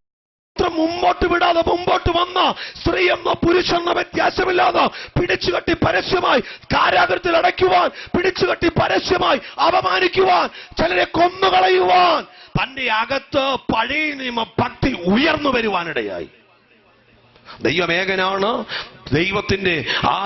മുമ്പോട്ട് വിടാതെ മുമ്പോട്ട് വന്ന സ്ത്രീയെന്നോ പുരുഷെന്നോ വ്യത്യാസമില്ലാതെ പിടിച്ചുകെട്ടി പരസ്യമായി കാരാഗ്രഹത്തിൽ അടയ്ക്കുവാൻ, പിടിച്ചുകെട്ടി പരസ്യമായി അപമാനിക്കുവാൻ, ചിലരെ കൊന്നുകളയുവാൻ തന്റെ അകത്ത് പഴയ നിയമ ഭക്തി ഉയർന്നു വരുവാനിടയായി. ദൈവമേകനാണ്. ദൈവത്തിന്റെ ആ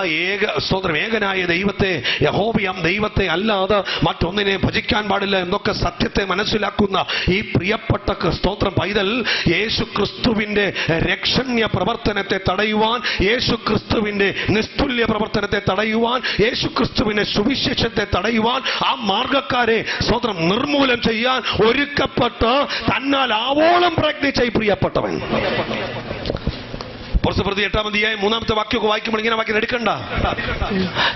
ഏകനായ ദൈവത്തെ, യഹോവയാം ദൈവത്തെ അല്ലാതെ മറ്റൊന്നിനെ ഭജിക്കാൻ പാടില്ല എന്നൊക്കെ സത്യത്തെ മനസ്സിലാക്കുന്ന ഈ പ്രിയപ്പെട്ട സ്തോത്രം പൈതൽ യേശു ക്രിസ്തുവിന്റെ രക്ഷണ്യ പ്രവർത്തനത്തെ തടയുവാൻ, യേശു ക്രിസ്തുവിന്റെ നിസ്തുല്യ പ്രവർത്തനത്തെ തടയുവാൻ, യേശു ക്രിസ്തുവിന്റെ സുവിശേഷത്തെ തടയുവാൻ, ആ മാർഗക്കാരെ സ്തോത്രം നിർമൂലം ചെയ്യാൻ ഒരുക്കപ്പെട്ട് തന്നാൽ ആവോളം പ്രയത്നിച്ച ഈ പ്രിയപ്പെട്ടവൻ. പുറത്തുപ്രതി 8-ാം അധ്യായം 3-ാമത്തെ വാക്യമൊക്കെ വായിക്കുമ്പോൾ ഇങ്ങനെ വാക്യം എടുക്കണ്ട.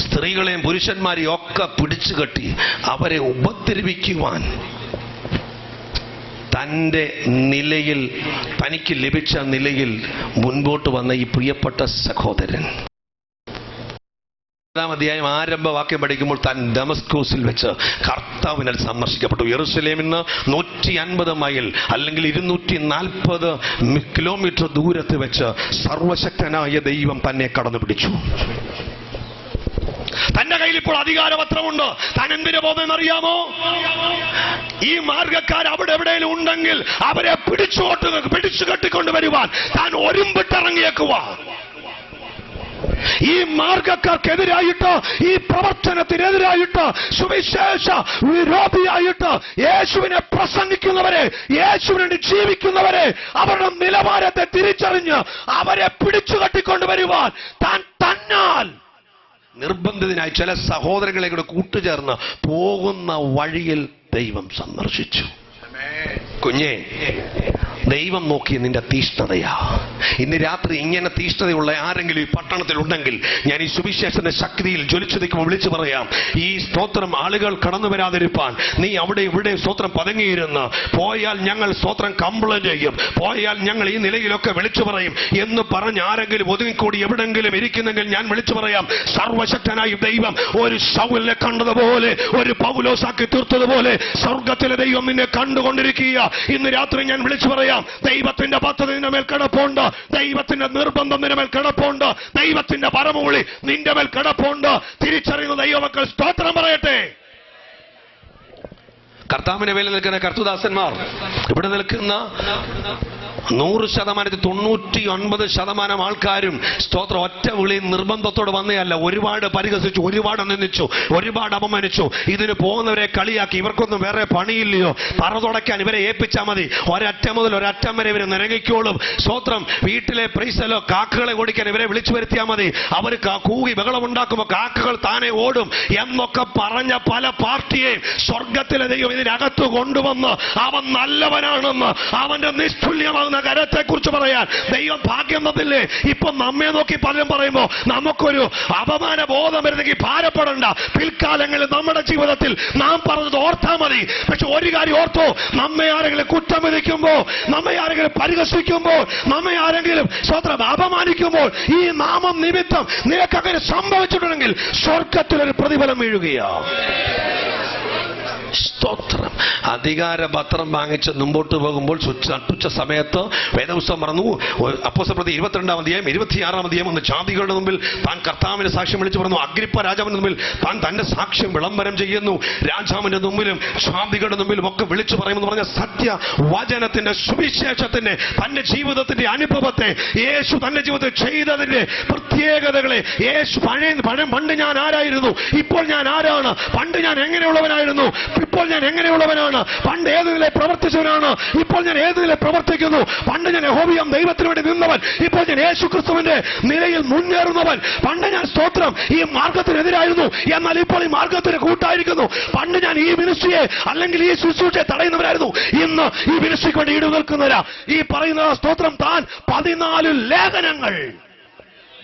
സ്ത്രീകളെയും പുരുഷന്മാരെയും ഒക്കെ പിടിച്ചു കെട്ടി അവരെ ഉപദ്രവിക്കുവാൻ തന്റെ നിലയിൽ, തനിക്ക് ലഭിച്ച നിലയിൽ മുൻപോട്ട് വന്ന ഈ പ്രിയപ്പെട്ട സഹോദരൻ 8-ാം അധ്യായം ആരംഭ വാക്യം പഠിക്കുമ്പോൾ താൻ ദമസ്കോസിൽ വെച്ച് കർത്താവിനാൽ സന്ദർശിക്കപ്പെട്ടു. യെരൂശലേമിൽ നിന്ന് 150 മൈൽ അല്ലെങ്കിൽ 240 കിലോമീറ്റർ ദൂരത്ത് വെച്ച് സർവശക്തനായ ദൈവം തന്നെ കടന്നു പിടിച്ചു. തന്റെ കയ്യിൽ ഇപ്പോൾ അധികാരപത്രമുണ്ട്. താൻ എന്തിനു പോകുന്നറിയാമോ? ഈ മാർഗക്കാർ അവിടെ എവിടെയെങ്കിലും ഉണ്ടെങ്കിൽ അവരെ പിടിച്ചു കെട്ടിക്കൊണ്ടുവരുവാൻ താൻ ഒരുമ്പിട്ടിറങ്ങിയേക്കുവാ. ഈ മാർഗക്കാർക്കെതിരായിട്ട്, ഈ പ്രവർത്തനത്തിനെതിരായിട്ട്, സുവിശേഷ വിരോധിയായിട്ട് യേശുവിനെ പ്രസംഗിക്കുന്നവരെ, യേശുവിന് വേണ്ടി ജീവിക്കുന്നവരെ, അവരുടെ നിലവാരത്തെ തിരിച്ചറിഞ്ഞ് അവരെ പിടിച്ചു കെട്ടിക്കൊണ്ടുവരുവാൻ താൻ തന്നാൽ നിർബന്ധിതനായി ചില സഹോദരങ്ങളെ കൂടെ കൂട്ടുചേർന്ന് പോകുന്ന വഴിയിൽ ദൈവം സന്ദർശിച്ചു. കുഞ്ഞേ, ദൈവം നോക്കിയ നിന്റെ തീഷ്ണതയാ. ഇന്ന് രാത്രി ഇങ്ങനെ തീഷ്ണതയുള്ള ആരെങ്കിലും ഈ പട്ടണത്തിൽ ഉണ്ടെങ്കിൽ ഞാൻ ഈ സുവിശേഷന്റെ ശക്തിയിൽ ജ്വലിച്ചു നിൽക്കുമ്പോൾ വിളിച്ചു പറയാം, ഈ സ്തോത്രം ആളുകൾ കടന്നു വരാതിരിപ്പാൻ നീ അവിടെ ഇവിടെ സ്തോത്രം പതുങ്ങിയിരുന്ന് പോയാൽ ഞങ്ങൾ സ്തോത്രം കംപ്ലൈന്റ് ചെയ്യും, പോയാൽ ഞങ്ങൾ ഈ നിലയിലൊക്കെ വിളിച്ചു പറയും എന്ന് പറഞ്ഞ് ആരെങ്കിലും ഒതുങ്ങിക്കൂടി എവിടെങ്കിലും ഇരിക്കുന്നെങ്കിൽ ഞാൻ വിളിച്ചു പറയാം, സർവശക്തനായ ദൈവം ഒരു ശൗലിനെ കണ്ടതുപോലെ, ഒരു പൗലോസാക്കി തീർത്തതുപോലെ സ്വർഗത്തിലെ ദൈവം നിന്നെ കണ്ടുകൊണ്ടിരിക്കുക. ഇന്ന് രാത്രി ഞാൻ വിളിച്ചു പറയാം, ദൈവത്തിന്റെ പദ്ധതി നിന്റെ മേൽ കിടപ്പുണ്ട്, ദൈവത്തിന്റെ നിർബന്ധം നിന്റെ മേൽ കിടപ്പുണ്ട്, ദൈവത്തിന്റെ പരമവിളി നിന്റെ മേൽ കിടപ്പുണ്ട്. തിരിച്ചറിയുന്ന ദൈവമക്കൾ സ്തോത്രം പറയട്ടെ. കർത്താവിന്റെ വേല നിൽക്കുന്ന കർത്തുദാസന്മാർ ഇവിടെ നിൽക്കുന്ന 100% 99% ആൾക്കാരും സ്തോത്രം ഒറ്റ വിളി നിർബന്ധത്തോട് വന്നതല്ല. ഒരുപാട് പരിഹസിച്ചു, ഒരുപാട് നിന്ദിച്ചു, ഒരുപാട് അപമാനിച്ചു. ഇതിന് പോകുന്നവരെ കളിയാക്കി. ഇവർക്കൊന്നും വേറെ പണിയില്ലയോ, പറ തുടയ്ക്കാൻ ഇവരെ ഏൽപ്പിച്ചാൽ മതി, ഒരറ്റം മുതൽ ഒരറ്റം വരെ ഇവരെ നിരങ്ങിക്കോളും. സ്തോത്രം വീട്ടിലെ പ്രൈസലോ കാക്കകളെ ഓടിക്കാൻ ഇവരെ വിളിച്ചു വരുത്തിയാൽ മതി, അവർ കൂകി ബഹളമുണ്ടാക്കുമ്പോൾ കാക്കകൾ താനെ ഓടും എന്നൊക്കെ പറഞ്ഞ പല പാർട്ടിയെയും സ്വർഗത്തിലെ ദൈവം ഇതിനകത്ത് കൊണ്ടുവന്ന് അവൻ നല്ലവനാണെന്ന്, അവന്റെ നിസ്തുല്യമാകുന്ന കരത്തെ കുറിച്ച് പറയാൻ ദൈവം ഭാഗ്യം തന്നില്ലേ. ഇപ്പൊ നമ്മെ നോക്കി പലരും പറയുമ്പോ നമുക്കൊരു അപമാന ബോധം വരുന്നെങ്കിൽ ഭാരപ്പെടണ്ട. പിൽക്കാലങ്ങളിൽ നമ്മുടെ ജീവിതത്തിൽ നാം പറഞ്ഞത് ഓർത്താ മതി. പക്ഷെ ഒരു കാര്യം ഓർത്തോ, നമ്മെ ആരെങ്കിലും കുറ്റം വിധിക്കുമ്പോ, നമ്മെ ആരെങ്കിലും പരിഹസിക്കുമ്പോൾ, നമ്മെ ആരെങ്കിലും സ്വത്രം അപമാനിക്കുമ്പോൾ ഈ നാമം നിമിത്തം നിനക്കങ്ങനെ സംഭവിച്ചിട്ടുണ്ടെങ്കിൽ സ്വർഗത്തിലൊരു പ്രതിഫലം വീഴുകയാ. സ്തോത്രം. അധികാരപത്രം വാങ്ങിച്ച് മുമ്പോട്ട് പോകുമ്പോൾ നട്ടുച്ച സമയത്ത് വേദപുസ്തകം പറഞ്ഞു, അപ്പോസ്തലപ്രവൃത്തി 22-ാം അധ്യായം 26-ാം അധ്യായം ഒന്ന് ജാതികളുടെ മുമ്പിൽ താൻ കർത്താവിന്റെ സാക്ഷ്യം വിളിച്ചു പറഞ്ഞു. അഗ്രിപ്പ രാജാവിന്റെ മുമ്പിൽ താൻ തന്റെ സാക്ഷ്യം വിളംബരം ചെയ്യുന്നു. രാജാവിന്റെ മുമ്പിലും ജാതികളുടെ മുമ്പിലും ഒക്കെ വിളിച്ചു പറയുമെന്ന് പറഞ്ഞ സത്യ വചനത്തിന്റെ സുവിശേഷത്തിന്റെ തന്റെ ജീവിതത്തിന്റെ അനുഭവത്തെ യേശു തന്റെ ജീവിതത്തിൽ ചെയ്തതിന്റെ പ്രത്യേകതകളെ യേശു പണ്ട് ഞാൻ ആരായിരുന്നു, ഇപ്പോൾ ഞാൻ ആരാണ്, പണ്ട് ഞാൻ എങ്ങനെയുള്ളവനായിരുന്നു, ഇപ്പോൾ ഞാൻ എങ്ങനെയുള്ളവനാണ്, പണ്ട് ഏത് നിലയിൽ പ്രവർത്തിച്ചവനാണ്, ഇപ്പോൾ ഞാൻ ഏത് നിലയിൽ പ്രവർത്തിക്കുന്നു, പണ്ട് ഞാൻ യഹോവയാം ദൈവത്തിന് വേണ്ടി നിന്നവൻ, ഇപ്പോൾ ഞാൻ യേശു ക്രിസ്തുവിന്റെ നിലയിൽ മുന്നേറുന്നവൻ, പണ്ട് ഞാൻ സ്തോത്രം ഈ മാർഗത്തിനെതിരായിരുന്നു, എന്നാൽ ഇപ്പോൾ ഈ മാർഗത്തിന് കൂട്ടായിരിക്കുന്നു, പണ്ട് ഞാൻ ഈ മിനിസ്ട്രിയെ അല്ലെങ്കിൽ ഈ ശുശ്രൂഷയെ തടയുന്നവരായിരുന്നു, ഇന്ന് ഈ മിനിസ്ട്രിക്ക് വേണ്ടി ഈടുനിൽക്കുന്നവരാ. ഈ പറയുന്ന സ്തോത്രം താൻ 14 ലേഖനങ്ങൾ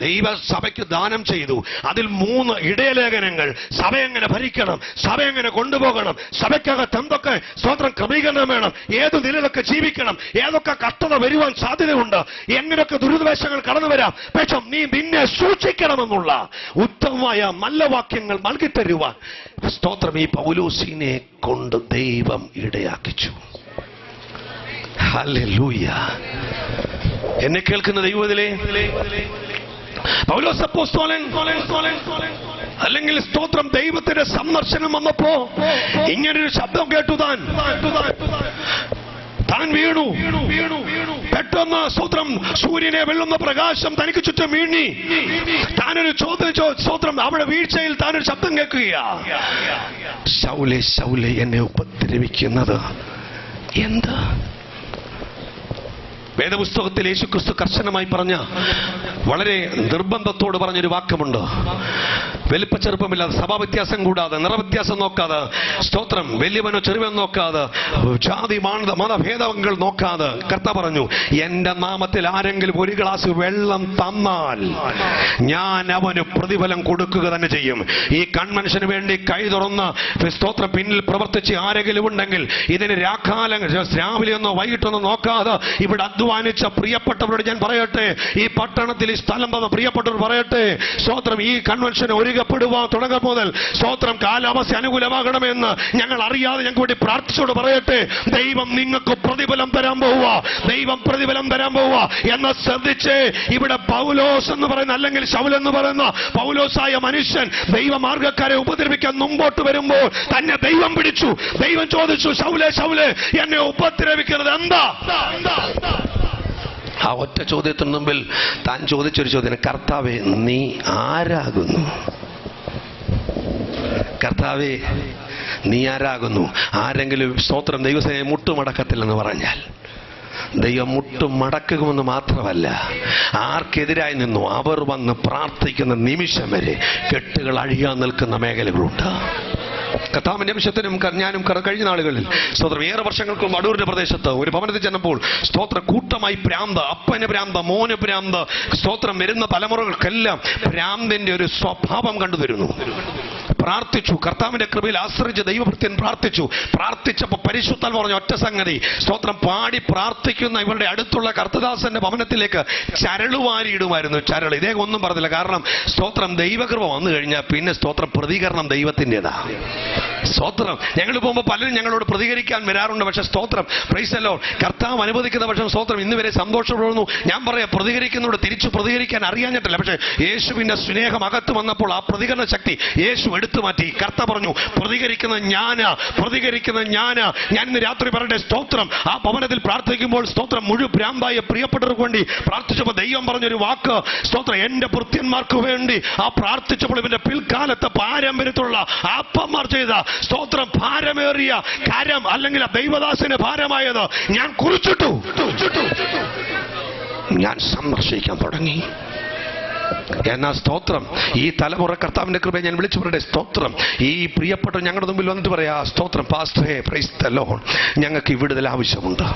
ദൈവസഭയ്ക്ക് ദാനം ചെയ്തു. അതിൽ 3 ഇടയലേഖനങ്ങൾ. സഭ എങ്ങനെ ഭരിക്കണം, സഭ എങ്ങനെ കൊണ്ടുപോകണം, സഭയ്ക്കകത്ത് എന്തൊക്കെ സ്തോത്രം ക്രമീകരണം വേണം, ഏത് നിലയിലൊക്കെ ജീവിക്കണം, ഏതൊക്കെ കഷ്ടത വരുവാൻ സാധ്യതയുണ്ട്, എങ്ങനെയൊക്കെ ദുരിതവേഷങ്ങൾ കടന്നു വരാം, പക്ഷെ നീ നിന്നെ സൂക്ഷിക്കണമെന്നുള്ള ഉത്തമമായ നല്ല വാക്യങ്ങൾ നൽകിത്തരുവാൻ സ്തോത്രം ഈ പൗലോസിനെ കൊണ്ട് ദൈവം ഇടയാക്കിച്ചു. ഹല്ലേലൂയ. എന്നെ കേൾക്കുന്ന ദൈവത്തിലെ പൗലോസ് അപ്പോസ്തലൻ അല്ലെങ്കിൽ സ്തോത്രം ദൈവത്തിന്റെ സന്ദർശനം വന്നപ്പോ ഇങ്ങനൊരു ശബ്ദം കേട്ടു. താൻ വീണു. പെട്ടെന്ന് സ്തോത്രം സൂര്യനെ വെള്ളുന്ന പ്രകാശം തനിക്ക് ചുറ്റും വീണി. താനൊരു സ്തോത്രം അവിടെ വീഴ്ചയിൽ താനൊരു ശബ്ദം കേൾക്കുകയാ, ശൗലേ ശൗലേ എന്നെ ഉപദ്രവിക്കുന്നത് എന്താ? വേദപുസ്തകത്തിൽ യേശുക്രിസ്തു കർശനമായി പറഞ്ഞ, വളരെ നിർബന്ധത്തോട് പറഞ്ഞൊരു വാക്യമുണ്ട്. വലിപ്പ ചെറുപ്പമില്ലാതെ, സഭാവ്യത്യാസം കൂടാതെ, നിറവ്യത്യാസം നോക്കാതെ, സ്തോത്രം വലിയവനോ ചെറുവനോ നോക്കാതെ, ജാതി മതഭേദങ്ങൾ നോക്കാതെ കർത്താവ് പറഞ്ഞു, എന്റെ നാമത്തിൽ ആരെങ്കിലും ഒരു ഗ്ലാസ് വെള്ളം തന്നാൽ ഞാൻ അവന് പ്രതിഫലം കൊടുക്കുക തന്നെ ചെയ്യും. ഈ കൺവെൻഷന് വേണ്ടി കൈ തുറന്ന് സ്തോത്രം പിന്നിൽ പ്രവർത്തിച്ച് ആരെങ്കിലും ഉണ്ടെങ്കിൽ ഇതിന് രാവിലെയൊന്നോ വൈകിട്ടൊന്നോ നോക്കാതെ ഇവിടെ അധ്വാനിച്ച പ്രിയപ്പെട്ടവരോട് ഞാൻ പറയട്ടെ, ഈ പട്ടണത്തിൽ ഈ സ്ഥലം തന്ന പ്രിയപ്പെട്ടവർ പറയട്ടെ, സ്തോത്രം ഈ കൺവെൻഷൻ ഒരുക്കപ്പെടുവാൻ തുടങ്ങും മുതൽ സ്തോത്രം കാലാവസ്ഥ അനുകൂലമാകണമെന്ന് ഞങ്ങൾ അറിയാതെ ഞങ്ങൾക്ക് വേണ്ടി പ്രാർത്ഥിച്ചോട് പറയട്ടെ, ദൈവം നിങ്ങൾക്ക് പ്രതിഫലം തരാൻ പോവുക, ദൈവം പ്രതിഫലം തരാൻ പോവുക എന്ന് ശ്രദ്ധിച്ച്. ഇവിടെ പൗലോസ് എന്ന് പറയുന്ന അല്ലെങ്കിൽ ശൗൽ എന്ന് പറയുന്ന പൗലോസായ മനുഷ്യൻ ദൈവമാർഗക്കാരെ ഉപദ്രവിക്കാൻ മുമ്പോട്ട് വരുമ്പോൾ തന്നെ ദൈവം പിടിച്ചു. ദൈവം ചോദിച്ചു, ശൗലേ ശൗലേ എന്നെ ഉപദ്രവിക്കുന്നത് എന്താ? ആ ഒറ്റ ചോദ്യത്തിന് മുമ്പിൽ താൻ ചോദിച്ചൊരു ചോദ്യം, കർത്താവേ നീ ആരാകുന്നു? കർത്താവേ നീ ആരാകുന്നു? ആരെങ്കിലും സ്തോത്രം ദൈവസേനയെ മുട്ടുമടക്കത്തില്ലെന്ന് പറഞ്ഞാൽ ദൈവം മുട്ടുമടക്കുമെന്ന് മാത്രമല്ല, ആർക്കെതിരായി നിന്നു അവർ വന്ന് പ്രാർത്ഥിക്കുന്ന നിമിഷം വരെ കെട്ടുകൾ അഴിയാൻ നിൽക്കുന്ന മേഖലകളുണ്ട്. കർത്താവിന്റെ വിഷയത്തിനും ഞാനും കഴിഞ്ഞ നാളുകളിൽ സ്തോത്രം ഏറെ വർഷങ്ങൾക്ക് മുമ്പ് അടൂരിന്റെ പ്രദേശത്ത് ഒരു ഭവനത്തിൽ ചെന്നപ്പോൾ സ്തോത്ര കൂട്ടമായി ഭ്രാന്ത്, അപ്പന് ഭ്രാന്ത്, മോന് ഭ്രാന്ത്, സ്തോത്രം വരുന്ന തലമുറകൾക്കെല്ലാം ഭ്രാന്തിന്റെ ഒരു സ്വഭാവം കണ്ടുവരുന്നു. പ്രാർത്ഥിച്ചു, കർത്താവിന്റെ കൃപയിൽ ആശ്രയിച്ച് ദൈവഭൃത്യൻ പ്രാർത്ഥിച്ചപ്പോൾ പരിശുദ്ധാത്മാവ് പറഞ്ഞ ഒറ്റ സംഗതി, സ്തോത്രം പാടി പ്രാർത്ഥിക്കുന്ന ഇവരുടെ അടുത്തുള്ള കർത്തദാസന്റെ ഭവനത്തിലേക്ക് ചരളുവാരിയിടുമായിരുന്നു. ചരൾ ഇദ്ദേഹം ഒന്നും പറഞ്ഞില്ല, കാരണം സ്തോത്രം ദൈവകൃപ വന്നു കഴിഞ്ഞാൽ പിന്നെ സ്തോത്രം പ്രതികരണം ദൈവത്തിൻ്റെതാ. സ്തോത്രം ഞങ്ങൾ പോകുമ്പോൾ പലരും ഞങ്ങളോട് പ്രതികരിക്കാൻ വരാറുണ്ട്, പക്ഷെ സ്തോത്രം പ്രൈസ് ദി ലോർഡ് കർത്താവ് അനുവദിക്കുന്ന പക്ഷം സ്തോത്രം ഇന്ന് വരെ സന്തോഷപ്പെടുന്നു. ഞാൻ പറയാം, പ്രതികരിക്കുന്നതോട് തിരിച്ചു പ്രതികരിക്കാൻ അറിയാഞ്ഞിട്ടില്ല, പക്ഷെ യേശുവിന്റെ സ്നേഹം അകത്ത് വന്നപ്പോൾ ആ പ്രതികരണ ശക്തി യേശു എടുത്തു മാറ്റി. കർത്താവ് പറഞ്ഞു, പ്രതികരിക്കുന്ന ഞാനാ. ഞാൻ ഇന്ന് രാത്രി പറയട്ടെ, സ്തോത്രം ആ ഭവനത്തിൽ പ്രാർത്ഥിക്കുമ്പോൾ സ്തോത്രം ഭ്രാന്തായ പ്രിയപ്പെട്ടവർക്ക് വേണ്ടി പ്രാർത്ഥിച്ചപ്പോൾ ദൈവം പറഞ്ഞൊരു വാക്ക്, സ്തോത്രം എന്റെ ഭൃത്യന്മാർക്ക് വേണ്ടി ആ പ്രാർത്ഥിച്ചപ്പോൾ ഇവന്റെ പിൽക്കാലത്തെ പാരമ്പര്യത്തിലുള്ള അപ്പന്മാർ ചെയ്ത സ്തോത്രം ഭാരമേറിയ കാര്യം അല്ലെങ്കിൽ ദൈവദാസന് ഭാരമായത് ഞാൻ കുറിച്ചിട്ടു, ഞാൻ സന്ദർശിക്കാൻ തുടങ്ങി. എന്നാ സ്തോത്രം ഈ തലമുറ കർത്താവിന്റെ കൃപയെ ഞാൻ വിളിച്ചു പറയട്ടെ, സ്തോത്രം ഈ പ്രിയപ്പെട്ട ഞങ്ങളുടെ മുമ്പിൽ വന്നിട്ട് പറയാ, സ്തോത്രം പാസ്റ്ററേ പ്രൈസ് ദി ലോർഡ് ഞങ്ങൾക്ക് വിടുതൽ ആവശ്യമുണ്ട്.